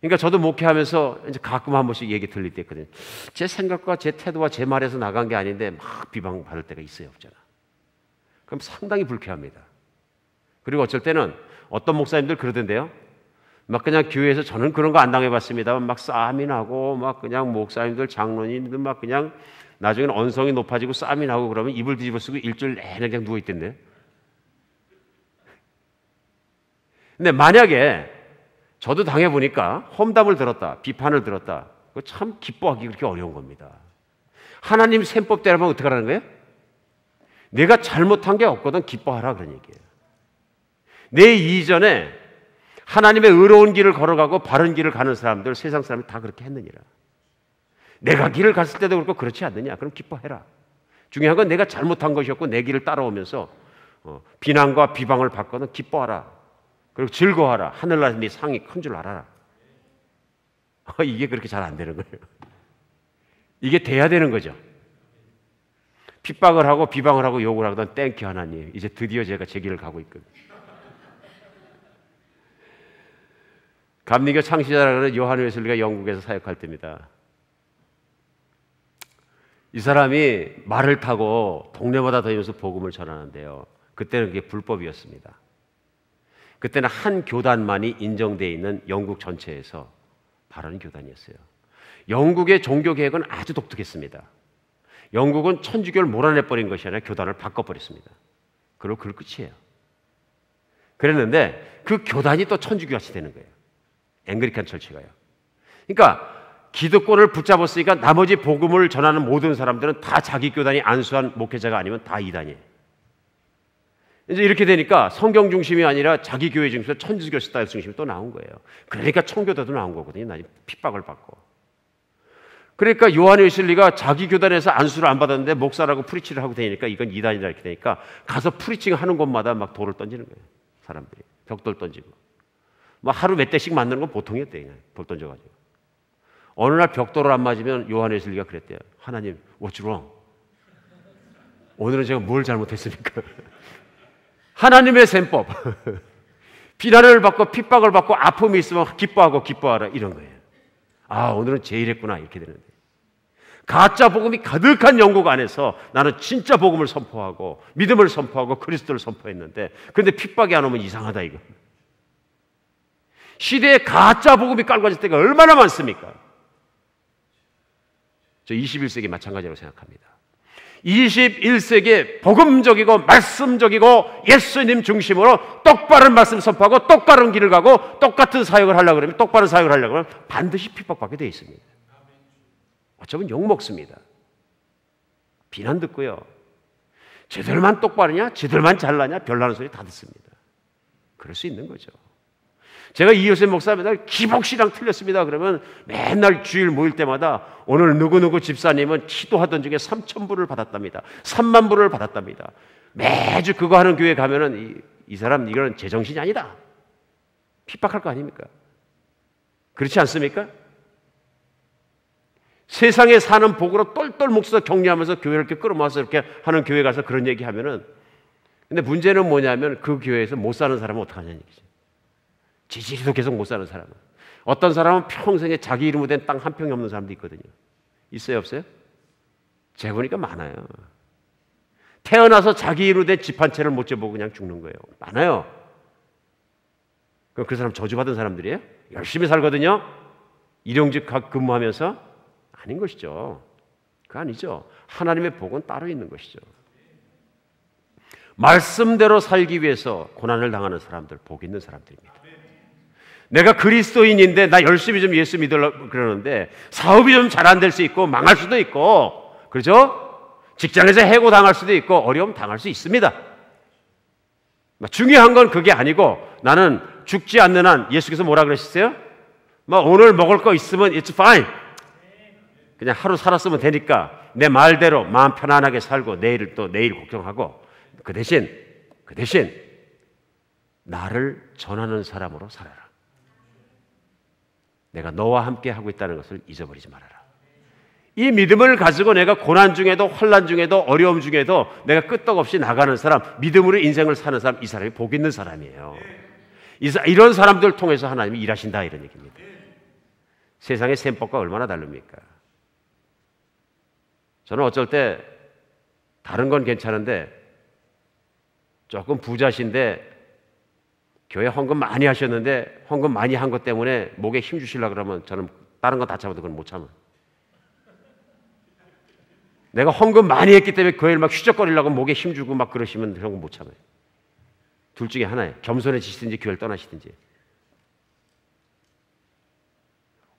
그러니까 저도 목회하면서 이제 가끔 한 번씩 얘기 들릴 때 있거든요. 제 생각과 제 태도와 제 말에서 나간 게 아닌데 막 비방받을 때가 있어요, 없잖아. 그럼 상당히 불쾌합니다. 그리고 어쩔 때는 어떤 목사님들 그러던데요. 막 그냥 교회에서 저는 그런 거 안 당해봤습니다만 막 싸움이 나고 막 그냥 목사님들 장로님들 막 그냥 나중에는 언성이 높아지고 싸움이 나고 그러면 이불 뒤집어 쓰고 일주일 내내 그냥 누워있던데. 근데 만약에 저도 당해보니까 험담을 들었다, 비판을 들었다. 그거 참 기뻐하기 그렇게 어려운 겁니다. 하나님 셈법대로 하면 어떻게 하라는 거예요? 내가 잘못한 게 없거든 기뻐하라 그런 얘기예요. 내 이전에 하나님의 의로운 길을 걸어가고 바른 길을 가는 사람들, 세상 사람이 다 그렇게 했느니라. 내가 길을 갔을 때도 그렇고 그렇지 않느냐? 그럼 기뻐해라. 중요한 건 내가 잘못한 것이었고 내 길을 따라오면서 비난과 비방을 받거든 기뻐하라. 그리고 즐거워하라. 하늘나라 네 상이 큰 줄 알아라. 이게 그렇게 잘 안 되는 거예요. 이게 돼야 되는 거죠. 핍박을 하고 비방을 하고 욕을 하거든 땡큐 하나님. 이제 드디어 제가 제 길을 가고 있거든요. 감리교 창시자라는 요한 웨슬리가 영국에서 사역할 때입니다. 이 사람이 말을 타고 동네마다 다니면서 복음을 전하는데요. 그때는 그게 불법이었습니다. 그때는 한 교단만이 인정되어 있는 영국 전체에서 바른 교단이었어요. 영국의 종교개혁은 아주 독특했습니다. 영국은 천주교를 몰아내버린 것이 아니라 교단을 바꿔버렸습니다. 그리고 그걸 끝이에요. 그랬는데 그 교단이 또 천주교같이 되는 거예요. 앵글리칸 철치가요. 그러니까 기득권을 붙잡았으니까 나머지 복음을 전하는 모든 사람들은 다 자기 교단이 안수한 목회자가 아니면 다 이단이에요. 이제 이렇게 되니까 성경 중심이 아니라 자기 교회 중심에서 천주교 스타일 중심이 또 나온 거예요. 그러니까 청교도도 나온 거거든요. 나중에 핍박을 받고. 그러니까 요한 웨슬리가 자기 교단에서 안수를 안 받았는데 목사라고 프리치를 하고 다니니까 이건 이단이다 이렇게 되니까 가서 프리칭 하는 곳마다 막 돌을 던지는 거예요. 사람들이. 벽돌 던지고. 뭐 하루 몇 대씩 맞는 건 보통이었대요. 그냥 돌 던져가지고. 어느 날 벽돌을 안 맞으면 요한 웨슬리가 그랬대요. 하나님, what's wrong? 오늘은 제가 뭘 잘못했습니까? 하나님의 셈법. 비난을 받고 핍박을 받고 아픔이 있으면 기뻐하고 기뻐하라 이런 거예요. 아, 오늘은 제일했구나 이렇게 되는데. 가짜 복음이 가득한 영국 안에서 나는 진짜 복음을 선포하고 믿음을 선포하고 그리스도를 선포했는데 그런데 핍박이 안 오면 이상하다 이거. 시대에 가짜 복음이 깔고 때가 얼마나 많습니까? 저 21세기 마찬가지라고 생각합니다. 21세기에 복음적이고 말씀적이고 예수님 중심으로 똑바른 말씀 선포하고 똑바른 길을 가고 똑같은 사역을 하려고 그러면 똑바른 사역을 하려고 그러면 반드시 핍박받게 되어 있습니다. 어쩌면 욕먹습니다. 비난 듣고요. 쟤들만 똑바르냐? 쟤들만 잘나냐? 별나는 소리 다 듣습니다. 그럴 수 있는 거죠. 제가 이효셉 목사 맨날 기복신앙 틀렸습니다. 그러면 맨날 주일 모일 때마다 오늘 누구누구 집사님은 기도하던 중에 3,000불을 받았답니다. 3만 불을 받았답니다. 매주 그거 하는 교회 가면은 이 사람 이거는 제정신이 아니다. 핍박할 거 아닙니까? 그렇지 않습니까? 세상에 사는 복으로 똘똘 뭉쳐서 격려하면서 교회를 이렇게 끌어모아서 이렇게 하는 교회 가서 그런 얘기 하면은, 근데 문제는 뭐냐면 그 교회에서 못 사는 사람은 어떡하냐는 얘기죠. 지지리도 계속 못 사는 사람은. 어떤 사람은 평생에 자기 이름으로 된 땅 한 평이 없는 사람도 있거든요. 있어요, 없어요? 제가 보니까 많아요. 태어나서 자기 이름으로 된 집 한 채를 못 줘보고 그냥 죽는 거예요. 많아요. 그럼 그 사람 저주받은 사람들이에요? 열심히 살거든요. 일용직 근무하면서? 아닌 것이죠. 그거 아니죠. 하나님의 복은 따로 있는 것이죠. 말씀대로 살기 위해서 고난을 당하는 사람들, 복 있는 사람들입니다. 내가 그리스도인인데 나 열심히 좀 예수 믿으려고 그러는데 사업이 좀 잘 안 될 수 있고 망할 수도 있고, 그렇죠? 직장에서 해고 당할 수도 있고 어려움 당할 수 있습니다. 중요한 건 그게 아니고, 나는 죽지 않는 한, 예수께서 뭐라 그러셨어요? 오늘 먹을 거 있으면 it's fine. 그냥 하루 살았으면 되니까 내 말대로 마음 편안하게 살고 내일을 또 내일 걱정하고, 그 대신 나를 전하는 사람으로 살아라. 내가 너와 함께 하고 있다는 것을 잊어버리지 말아라. 이 믿음을 가지고 내가 고난 중에도 환난 중에도 어려움 중에도 내가 끄떡없이 나가는 사람, 믿음으로 인생을 사는 사람, 이 사람이 복 있는 사람이에요. 이런 사람들을 통해서 하나님이 일하신다, 이런 얘기입니다. 세상의 셈법과 얼마나 다릅니까? 저는 어쩔 때 다른 건 괜찮은데 조금 부자신데 교회 헌금 많이 하셨는데 헌금 많이 한 것 때문에 목에 힘 주시려고 그러면 저는 다른 거 다 참아도 그건 못 참아요. 내가 헌금 많이 했기 때문에 교회를 막 휘적거리려고 목에 힘 주고 막 그러시면 그런 건 못 참아요. 둘 중에 하나예요. 겸손해지시든지 교회를 떠나시든지.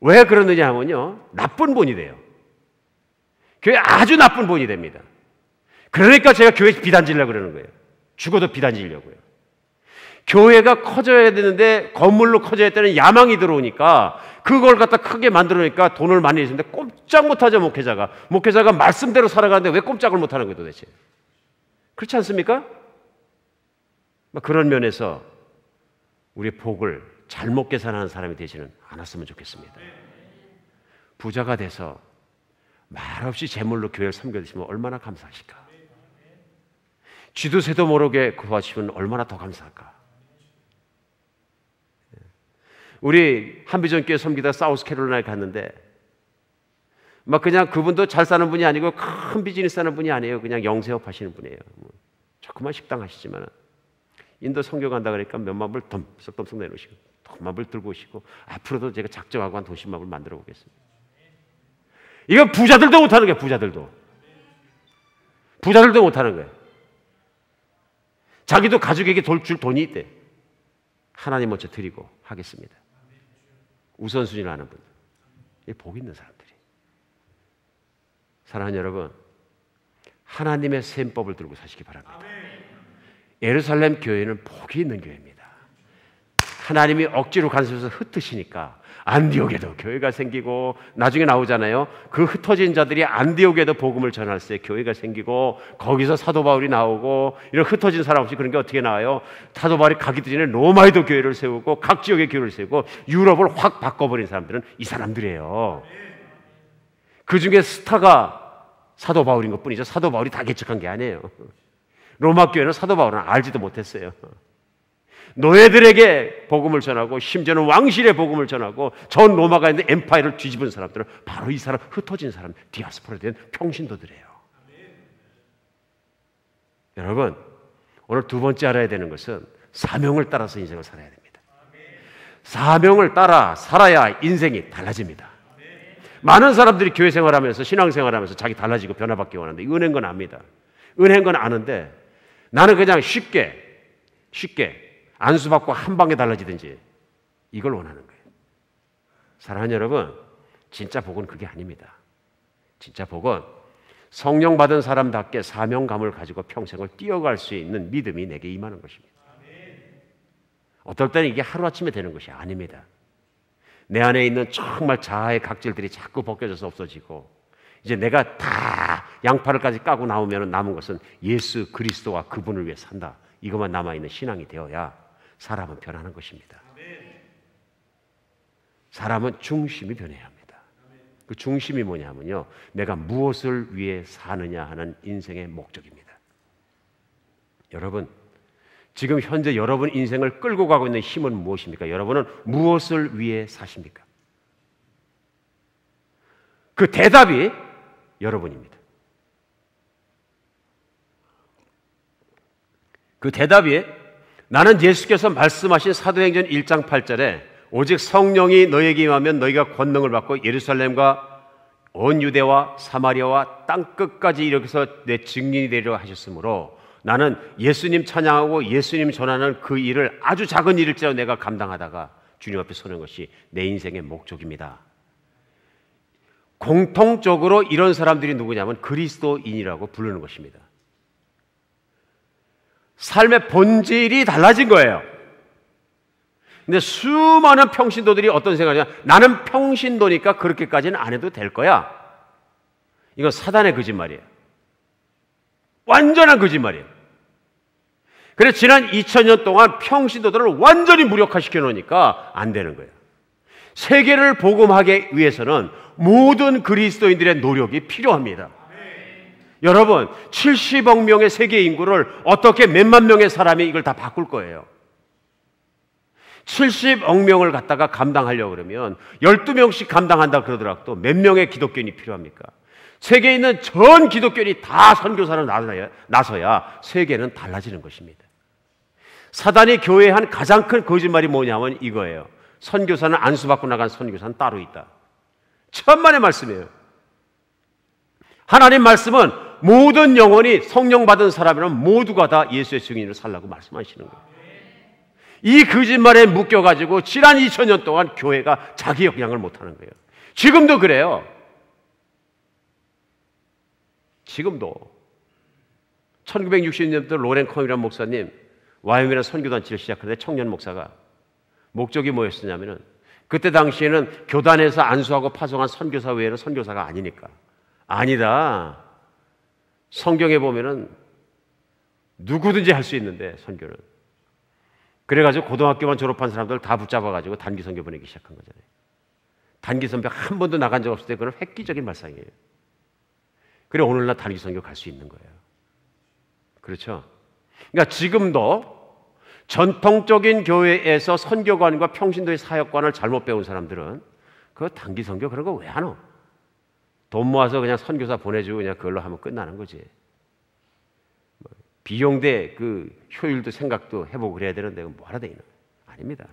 왜 그러느냐 하면요, 나쁜 본이 돼요. 교회 아주 나쁜 본이 됩니다. 그러니까 제가 교회 비단지려고 그러는 거예요. 죽어도 비단지려고요. 교회가 커져야 되는데 건물로 커져야 되는 야망이 들어오니까 그걸 갖다 크게 만들어놓으니까 돈을 많이 내주는데 꼼짝 못하죠. 목회자가 말씀대로 살아가는데 왜 꼼짝을 못하는 거예요 도대체? 그렇지 않습니까? 그런 면에서 우리의 복을 잘못 계산하는 사람이 되지는 않았으면 좋겠습니다. 부자가 돼서 말없이 재물로 교회를 섬겨주시면 얼마나 감사하실까? 쥐도 새도 모르게 구하시면 얼마나 더 감사할까? 우리 한비전교회 섬기다 사우스캐롤라이나에 갔는데 그냥 그분도 잘 사는 분이 아니고 큰 비즈니스 하는 분이 아니에요. 그냥 영세업 하시는 분이에요. 조그만 식당 하시지만 인도 선교 간다 그러니까 몇만 불 덤썩덤썩 내놓으시고 돈만 불 들고 오시고, 앞으로도 제가 작정하고 한 돈 10만 불 만들어 보겠습니다. 이거 부자들도 못하는 거예요. 부자들도 못하는 거예요. 자기도 가족에게 줄 돈이 있대. 하나님 먼저 드리고 하겠습니다. 우선순위를 하는 분들, 이게 복 있는 사람들이. 사랑하는 여러분, 하나님의 셈법을 들고 사시기 바랍니다. 예루살렘 교회는 복이 있는 교회입니다. 하나님이 억지로 간섭해서 흩으시니까 안디옥에도 교회가 생기고, 나중에 나오잖아요. 그 흩어진 자들이 안디옥에도 복음을 전할 때 교회가 생기고, 거기서 사도 바울이 나오고, 이런 흩어진 사람 없이 그런 게 어떻게 나와요? 사도 바울이 가기 전에 로마에도 교회를 세우고 각 지역에 교회를 세우고 유럽을 확 바꿔버린 사람들은 이 사람들이에요. 그 중에 스타가 사도 바울인 것뿐이죠. 사도 바울이 다 개척한 게 아니에요. 로마 교회는 사도 바울은 알지도 못했어요. 노예들에게 복음을 전하고, 심지어는 왕실의 복음을 전하고, 전 로마가 있는 엠파이어를 뒤집은 사람들은 바로 이 사람, 흩어진 사람, 디아스포라에 대한 평신도들이에요. 여러분, 오늘 두 번째 알아야 되는 것은 사명을 따라서 인생을 살아야 됩니다. 사명을 따라 살아야 인생이 달라집니다. 많은 사람들이 교회 생활하면서, 신앙생활하면서 자기 달라지고 변화받기 원하는데, 은혜인 건 압니다. 은혜인 건 아는데 나는 그냥 쉽게 안수받고 한 방에 달라지든지 이걸 원하는 거예요. 사랑하는 여러분, 진짜 복은 그게 아닙니다. 진짜 복은 성령 받은 사람답게 사명감을 가지고 평생을 뛰어갈 수 있는 믿음이 내게 임하는 것입니다. 어떨 때는 이게 하루아침에 되는 것이 아닙니다. 내 안에 있는 정말 자아의 각질들이 자꾸 벗겨져서 없어지고 이제 내가 다 양파를까지 까고 나오면 남은 것은 예수 그리스도와 그분을 위해 산다. 이것만 남아있는 신앙이 되어야 사람은 변하는 것입니다. 사람은 중심이 변해야 합니다. 그 중심이 뭐냐면요, 내가 무엇을 위해 사느냐 하는 인생의 목적입니다. 여러분, 지금 현재 여러분 인생을 끌고 가고 있는 힘은 무엇입니까? 여러분은 무엇을 위해 사십니까? 그 대답이 여러분입니다. 그 대답이 나는 예수께서 말씀하신 사도행전 1장 8절에 오직 성령이 너에게 임하면 너희가 권능을 받고 예루살렘과 온 유대와 사마리아와 땅끝까지 이렇게서 내 증인이 되리라 하셨으므로 나는 예수님 찬양하고 예수님 전하는 그 일을 아주 작은 일일지라도 내가 감당하다가 주님 앞에 서는 것이 내 인생의 목적입니다. 공통적으로 이런 사람들이 누구냐면 그리스도인이라고 부르는 것입니다. 삶의 본질이 달라진 거예요. 근데 수많은 평신도들이 어떤 생각이냐, 나는 평신도니까 그렇게까지는 안 해도 될 거야. 이건 사단의 거짓말이에요. 완전한 거짓말이에요. 그래서 지난 2000년 동안 평신도들을 완전히 무력화시켜 놓으니까 안 되는 거예요. 세계를 복음하기 위해서는 모든 그리스도인들의 노력이 필요합니다. 여러분, 70억 명의 세계 인구를 어떻게 몇만 명의 사람이 이걸 다 바꿀 거예요? 70억 명을 갖다가 감당하려고 그러면 12명씩 감당한다 그러더라도 몇 명의 기독교인이 필요합니까? 세계에 있는 전 기독교인이 다 선교사로 나서야 세계는 달라지는 것입니다. 사단이 교회에 한 가장 큰 거짓말이 뭐냐면 이거예요. 선교사는 안수받고 나간 선교사는 따로 있다. 천만의 말씀이에요. 하나님 말씀은 모든 영혼이 성령 받은 사람이라면 모두가 다 예수의 증인으로 살라고 말씀하시는 거예요. 이 거짓말에 묶여가지고 지난 2000년 동안 교회가 자기 역량을 못하는 거예요. 지금도 그래요. 지금도 1960년대 로렌 컴이라는 목사님 와이오밍이라는 선교단체를 시작하는데 청년 목사가 목적이 뭐였었냐면은 그때 당시에는 교단에서 안수하고 파송한 선교사 외에는 선교사가 아니니까 아니다. 성경에 보면은 누구든지 할 수 있는데 선교는 그래가지고 고등학교만 졸업한 사람들 다 붙잡아가지고 단기 선교 보내기 시작한 거잖아요. 단기 선교 한 번도 나간 적 없을 때 그건 획기적인 발상이에요. 그래 오늘날 단기 선교 갈 수 있는 거예요. 그렇죠? 그러니까 지금도 전통적인 교회에서 선교관과 평신도의 사역관을 잘못 배운 사람들은 그 단기 선교 그런 거 왜 하노? 돈 모아서 그냥 선교사 보내주고 그냥 그걸로 하면 끝나는 거지. 비용 대 그 효율도 생각도 해보고 그래야 되는데 뭐하러 돼 있는 거예요? 아닙니다.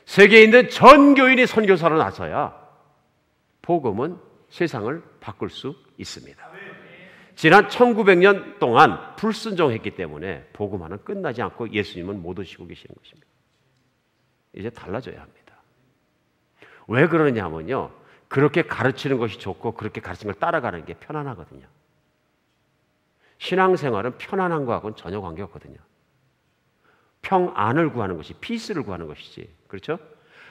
세계에 있는 전 교인이 선교사로 나서야 복음은 세상을 바꿀 수 있습니다. 지난 1900년 동안 불순종했기 때문에 복음화는 끝나지 않고 예수님은 못 오시고 계시는 것입니다. 이제 달라져야 합니다. 왜 그러냐 하면요, 그렇게 가르치는 것이 좋고 그렇게 가르치는 걸 따라가는 게 편안하거든요. 신앙생활은 편안한 것하고는 전혀 관계없거든요. 평안을 구하는 것이, 피스를 구하는 것이지. 그렇죠?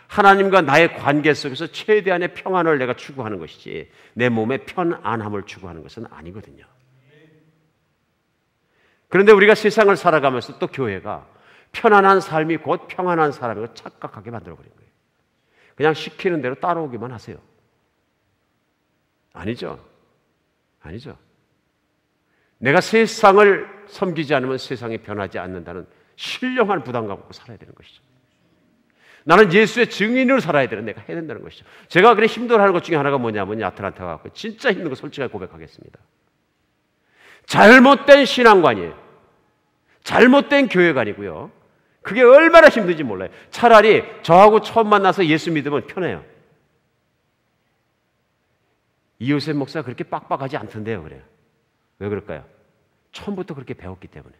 하나님과 나의 관계 속에서 최대한의 평안을 내가 추구하는 것이지 내 몸의 편안함을 추구하는 것은 아니거든요. 그런데 우리가 세상을 살아가면서 또 교회가 편안한 삶이 곧 평안한 사람이고 착각하게 만들어버린 거예요. 그냥 시키는 대로 따라오기만 하세요. 아니죠. 아니죠. 내가 세상을 섬기지 않으면 세상이 변하지 않는다는 신령한 부담감 갖고 살아야 되는 것이죠. 나는 예수의 증인으로 살아야 되는 내가 해야 된다는 것이죠. 제가 그래 힘들어하는 것 중에 하나가 뭐냐면 아틀란타 가고 진짜 힘든 거 솔직하게 고백하겠습니다. 잘못된 신앙관이에요. 잘못된 교회관이고요. 그게 얼마나 힘든지 몰라요. 차라리 저하고 처음 만나서 예수 믿으면 편해요. 이요셉 목사가 그렇게 빡빡하지 않던데요. 그래요. 왜 그럴까요? 처음부터 그렇게 배웠기 때문에.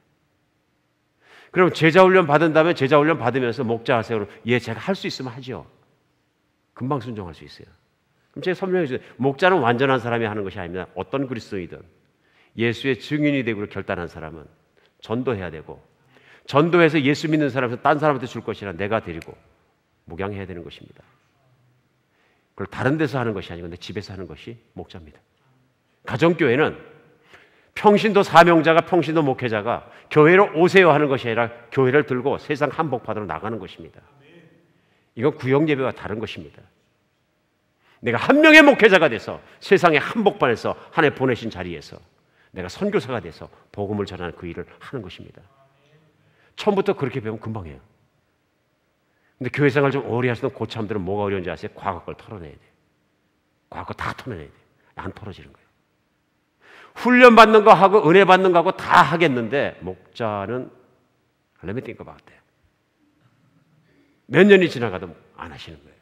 그럼 제자훈련 받은 다음에 제자훈련 받으면서 목자 하세요. 예, 제가 할 수 있으면 하죠. 금방 순종할 수 있어요. 그럼 제가 설명해 주세요. 목자는 완전한 사람이 하는 것이 아닙니다. 어떤 그리스도이든 예수의 증인이 되기로 결단한 사람은 전도해야 되고 전도해서 예수 믿는 사람에서 딴 사람한테 줄 것이 아니라 내가 데리고 목양해야 되는 것입니다. 그걸 다른 데서 하는 것이 아니고 내 집에서 하는 것이 목자입니다. 가정교회는 평신도 사명자가 평신도 목회자가 교회로 오세요 하는 것이 아니라 교회를 들고 세상 한복판으로 나가는 것입니다. 이건 구역예배와 다른 것입니다. 내가 한 명의 목회자가 돼서 세상의 한복판에서 하나님 보내신 자리에서 내가 선교사가 돼서 복음을 전하는 그 일을 하는 것입니다. 처음부터 그렇게 배우면 금방 해요. 근데 교회 생활 좀 오래 하시던 고참들은 뭐가 어려운지 아세요? 과거 걸 털어내야 돼요. 과거 거 다 털어내야 돼요. 안 털어지는 거예요. 훈련 받는 거 하고 은혜 받는 거 하고 다 하겠는데 목자는 let me think about that. 몇 년이 지나가도 안 하시는 거예요.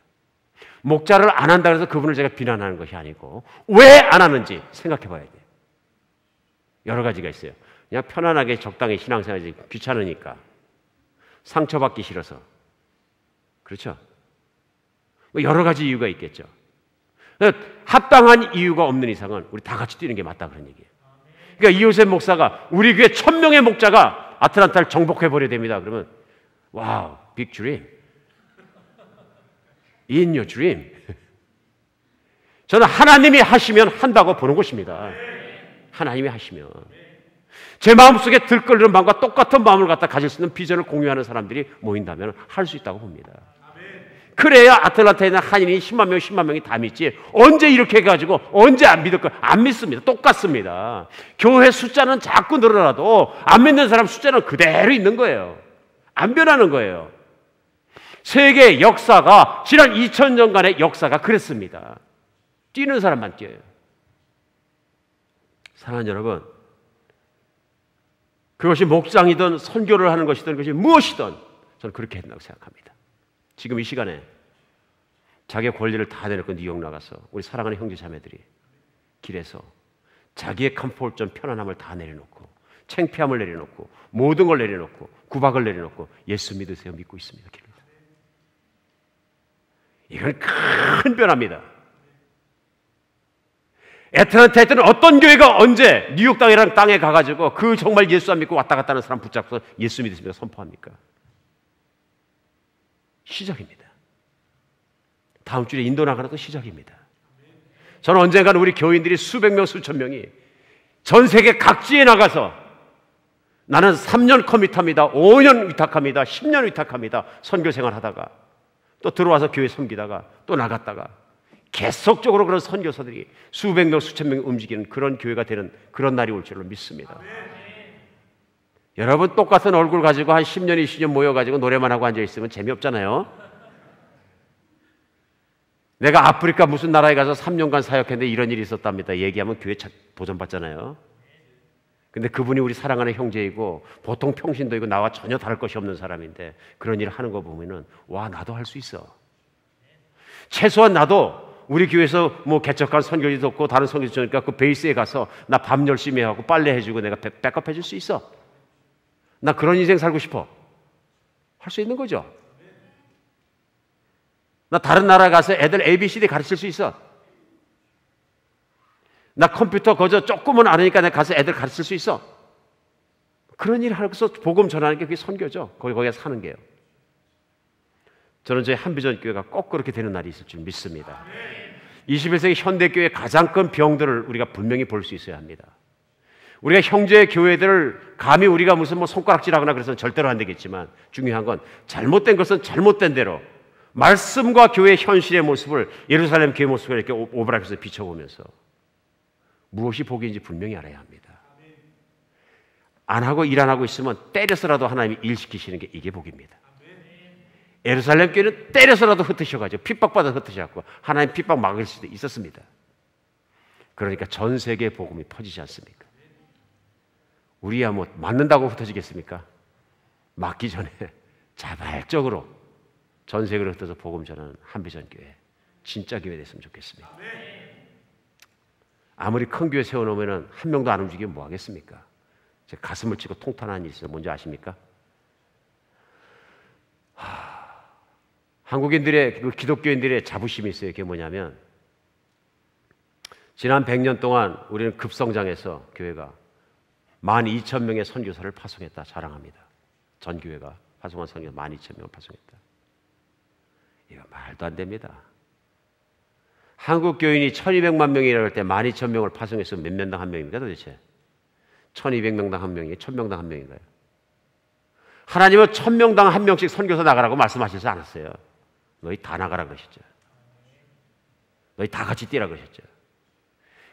목자를 안 한다고 해서 그분을 제가 비난하는 것이 아니고 왜 안 하는지 생각해 봐야 돼요. 여러 가지가 있어요. 그냥 편안하게 적당히 신앙생활이 귀찮으니까, 상처받기 싫어서, 그렇죠? 여러 가지 이유가 있겠죠. 합당한 이유가 없는 이상은 우리 다 같이 뛰는 게 맞다 그런 얘기예요. 그러니까 이호셉 목사가 우리 교회 1000명의 목자가 아틀란타를 정복해버려야 됩니다. 그러면 와우, 빅 드림. In your dream. 저는 하나님이 하시면 한다고 보는 것입니다. 하나님이 하시면. 제 마음속에 들끓는 마음과 똑같은 마음을 갖다 가질 수 있는 비전을 공유하는 사람들이 모인다면 할 수 있다고 봅니다. 그래야 아틀란타에 있는 한인이 10만 명이 다 믿지. 언제 이렇게 해가지고 언제 안 믿을 거야? 안 믿습니다. 똑같습니다. 교회 숫자는 자꾸 늘어나도 안 믿는 사람 숫자는 그대로 있는 거예요. 안 변하는 거예요. 세계 역사가 지난 2000년간의 역사가 그랬습니다. 뛰는 사람만 뛰어요. 사랑하는 여러분, 그것이 목장이든 선교를 하는 것이든 그것이 무엇이든 저는 그렇게 한다고 생각합니다. 지금 이 시간에 자기의 권리를 다 내놓고 뉴욕 나가서 우리 사랑하는 형제 자매들이 길에서 자기의 컴포트존 편안함을 다 내려놓고 창피함을 내려놓고 모든 걸 내려놓고 구박을 내려놓고 예수 믿으세요 믿고 있습니다. 길에서. 이건 큰 변화입니다. 애틀랜타에 있던 어떤 교회가 언제 뉴욕 땅이라는 땅에 가가지고 그 정말 예수 안 믿고 왔다 갔다 하는 사람 붙잡고 예수 믿으십니까? 선포합니까? 시작입니다. 다음 주에 인도 나가는 것도 시작입니다. 저는 언젠가는 우리 교인들이 수백 명, 수천 명이 전 세계 각지에 나가서 나는 3년 커밋합니다. 5년 위탁합니다. 10년 위탁합니다. 선교 생활 하다가 또 들어와서 교회 섬기다가 또 나갔다가 계속적으로 그런 선교사들이 수백 명, 수천 명이 움직이는 그런 교회가 되는 그런 날이 올 줄로 믿습니다. 여러분 똑같은 얼굴 가지고 한 10년, 20년 모여가지고 노래만 하고 앉아있으면 재미없잖아요. 내가 아프리카 무슨 나라에 가서 3년간 사역했는데 이런 일이 있었답니다. 얘기하면 교회 도전받잖아요. 근데 그분이 우리 사랑하는 형제이고 보통 평신도이고 나와 전혀 다를 것이 없는 사람인데 그런 일을 하는 거 보면은 와, 나도 할 수 있어. 최소한 나도 우리 교회에서 뭐 개척한 선교지도 없고 다른 선교지 없으니까 그 베이스에 가서 나 밤 열심히 하고 빨래 해주고 내가 백업 해줄 수 있어. 나 그런 인생 살고 싶어. 할 수 있는 거죠. 나 다른 나라 가서 애들 ABCD 가르칠 수 있어. 나 컴퓨터 거저 조금은 아니니까 내가 가서 애들 가르칠 수 있어. 그런 일을 하고서 복음 전하는 게 그게 선교죠. 거기에 사는 게요. 저는 저희 한비전 교회가 꼭 그렇게 되는 날이 있을 줄 믿습니다. 21세기 현대교회의 가장 큰 병들을 우리가 분명히 볼 수 있어야 합니다. 우리가 형제 교회들을 감히 우리가 무슨 뭐 손가락질하거나 그래서는 절대로 안 되겠지만 중요한 건 잘못된 것은 잘못된 대로 말씀과 교회의 현실의 모습을 예루살렘 교회 모습을 이렇게 오브라에서 비춰보면서 무엇이 복인지 분명히 알아야 합니다. 안 하고 일 안 하고 있으면 때려서라도 하나님이 일 시키시는 게 이게 복입니다. 예루살렘 교회는 때려서라도 흩으셔가지고 핍박받아 흩으셔갖고 하나님 핍박 막을 수도 있었습니다. 그러니까 전 세계에 복음이 퍼지지 않습니까? 우리야 뭐 맞는다고 흩어지겠습니까? 맞기 전에 자발적으로 전 세계로 흩어서 복음 전하는 한비전 교회, 진짜 교회 됐으면 좋겠습니다. 아무리 큰 교회 세워놓으면 한 명도 안 움직이면 뭐 하겠습니까? 제 가슴을 치고 통탄하는 일이 있어요. 뭔지 아십니까? 한국인들의, 기독교인들의 자부심이 있어요. 그게 뭐냐면 지난 100년 동안 우리는 급성장해서 교회가 12,000명의 선교사를 파송했다 자랑합니다. 전 교회가 파송한 선교사 12,000명을 파송했다. 이거 말도 안 됩니다. 한국 교인이 1200만 명이라고 할 때 12,000명을 파송해서 몇 명당 한 명입니까 도대체? 1200명당 한 명이 1000명당 한 명인가요? 하나님은 1000명당 한 명씩 선교사 나가라고 말씀하시지 않았어요. 너희 다 나가라 그러셨죠. 너희 다 같이 뛰라 그러셨죠.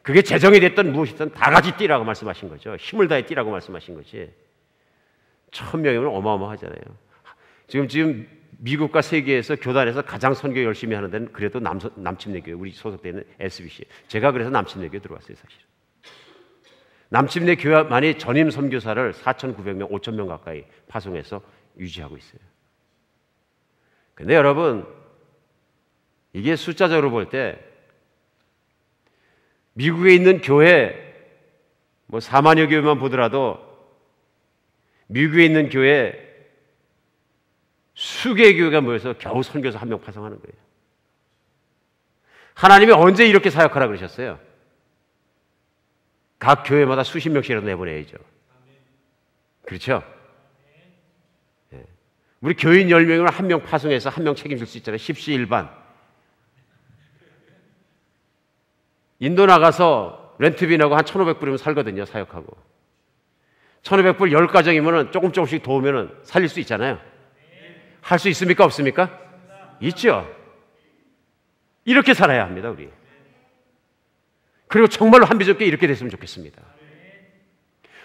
그게 재정이 됐든 무엇이든 다 같이 뛰라고 말씀하신 거죠. 힘을 다해 뛰라고 말씀하신 거지. 1000명이면 어마어마하잖아요. 지금 미국과 세계에서 교단에서 가장 선교 열심히 하는 데는 그래도 남침내교회, 우리 소속되어 있는 SBC. 제가 그래서 남침내교회 들어왔어요, 사실. 남침내 교회만이 전임 선교사를 4,900명, 5,000명 가까이 파송해서 유지하고 있어요. 근데 여러분, 이게 숫자적으로 볼 때 미국에 있는 교회, 4만여 교회만 보더라도 미국에 있는 교회 수개의 교회가 모여서 겨우 선교사 한 명 파송하는 거예요. 하나님이 언제 이렇게 사역하라 그러셨어요? 각 교회마다 수십 명씩이라도 내보내야죠. 그렇죠? 네. 우리 교인 10명을 한 명 파송해서 한 명 책임질 수 있잖아요. 십시일반. 인도 나가서 렌트비 내고 한 1,500불이면 살거든요. 사역하고. 1,500불 10가정이면 조금씩 도우면 살릴 수 있잖아요. 할 수 있습니까? 없습니까? 있죠. 이렇게 살아야 합니다, 우리. 그리고 정말로 한비좁게 이렇게 됐으면 좋겠습니다.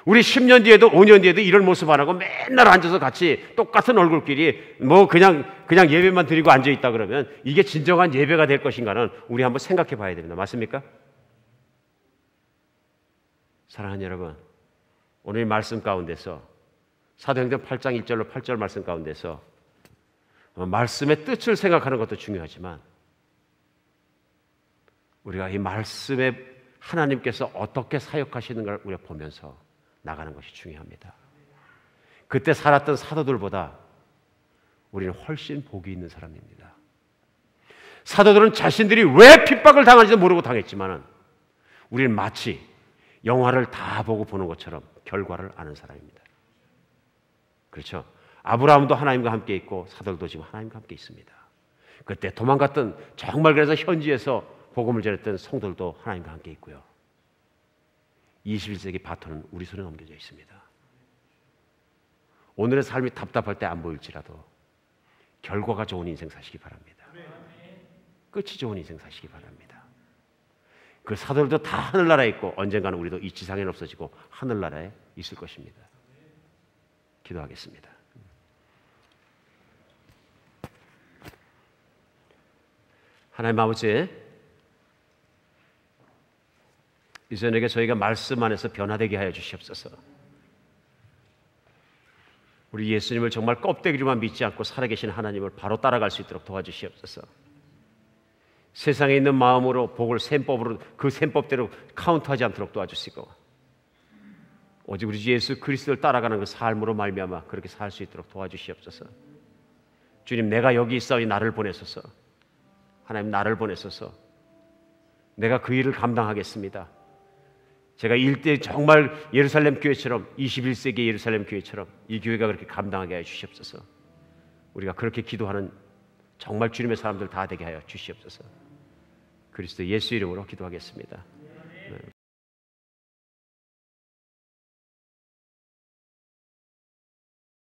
우리 10년 뒤에도 5년 뒤에도 이런 모습 안 하고 맨날 앉아서 같이 똑같은 얼굴끼리 그냥 예배만 드리고 앉아 있다 그러면 이게 진정한 예배가 될 것인가는 우리 한번 생각해 봐야 됩니다. 맞습니까? 사랑하는 여러분, 오늘 이 말씀 가운데서 사도행전 8장 1절로 8절 말씀 가운데서 말씀의 뜻을 생각하는 것도 중요하지만 우리가 이 말씀에 하나님께서 어떻게 사역하시는가를 우리가 보면서 나가는 것이 중요합니다. 그때 살았던 사도들보다 우리는 훨씬 복이 있는 사람입니다. 사도들은 자신들이 왜 핍박을 당하는지도 모르고 당했지만 우리는 마치 영화를 다 보고 보는 것처럼 결과를 아는 사람입니다. 그렇죠? 아브라함도 하나님과 함께 있고 사도들도 지금 하나님과 함께 있습니다. 그때 도망갔던 정말 그래서 현지에서 복음을 전했던 성도들도 하나님과 함께 있고요. 21세기 바톤은 우리 손에 넘겨져 있습니다. 오늘의 삶이 답답할 때 안 보일지라도 결과가 좋은 인생 사시기 바랍니다. 끝이 좋은 인생 사시기 바랍니다. 그 사도들도 다 하늘나라에 있고 언젠가는 우리도 이 지상에는 없어지고 하늘나라에 있을 것입니다. 기도하겠습니다. 하나님 아버지, 이 저녁에 저희가 말씀 안에서 변화되게 하여 주시옵소서. 우리 예수님을 정말 껍데기로만 믿지 않고 살아계신 하나님을 바로 따라갈 수 있도록 도와주시옵소서. 세상에 있는 마음으로 복을 셈법으로 그 셈법대로 카운트하지 않도록 도와주시고 오직 우리 주 예수 그리스도를 따라가는 그 삶으로 말미암아 그렇게 살 수 있도록 도와주시옵소서. 주님, 내가 여기 있사오니 나를 보내소서. 하나님, 나를 보내소서. 내가 그 일을 감당하겠습니다. 제가 일대 정말 예루살렘 교회처럼 21세기 예루살렘 교회처럼 이 교회가 그렇게 감당하게 하여 주시옵소서. 우리가 그렇게 기도하는 정말 주님의 사람들 다 되게 하여 주시옵소서. 그리스도 예수 이름으로 기도하겠습니다.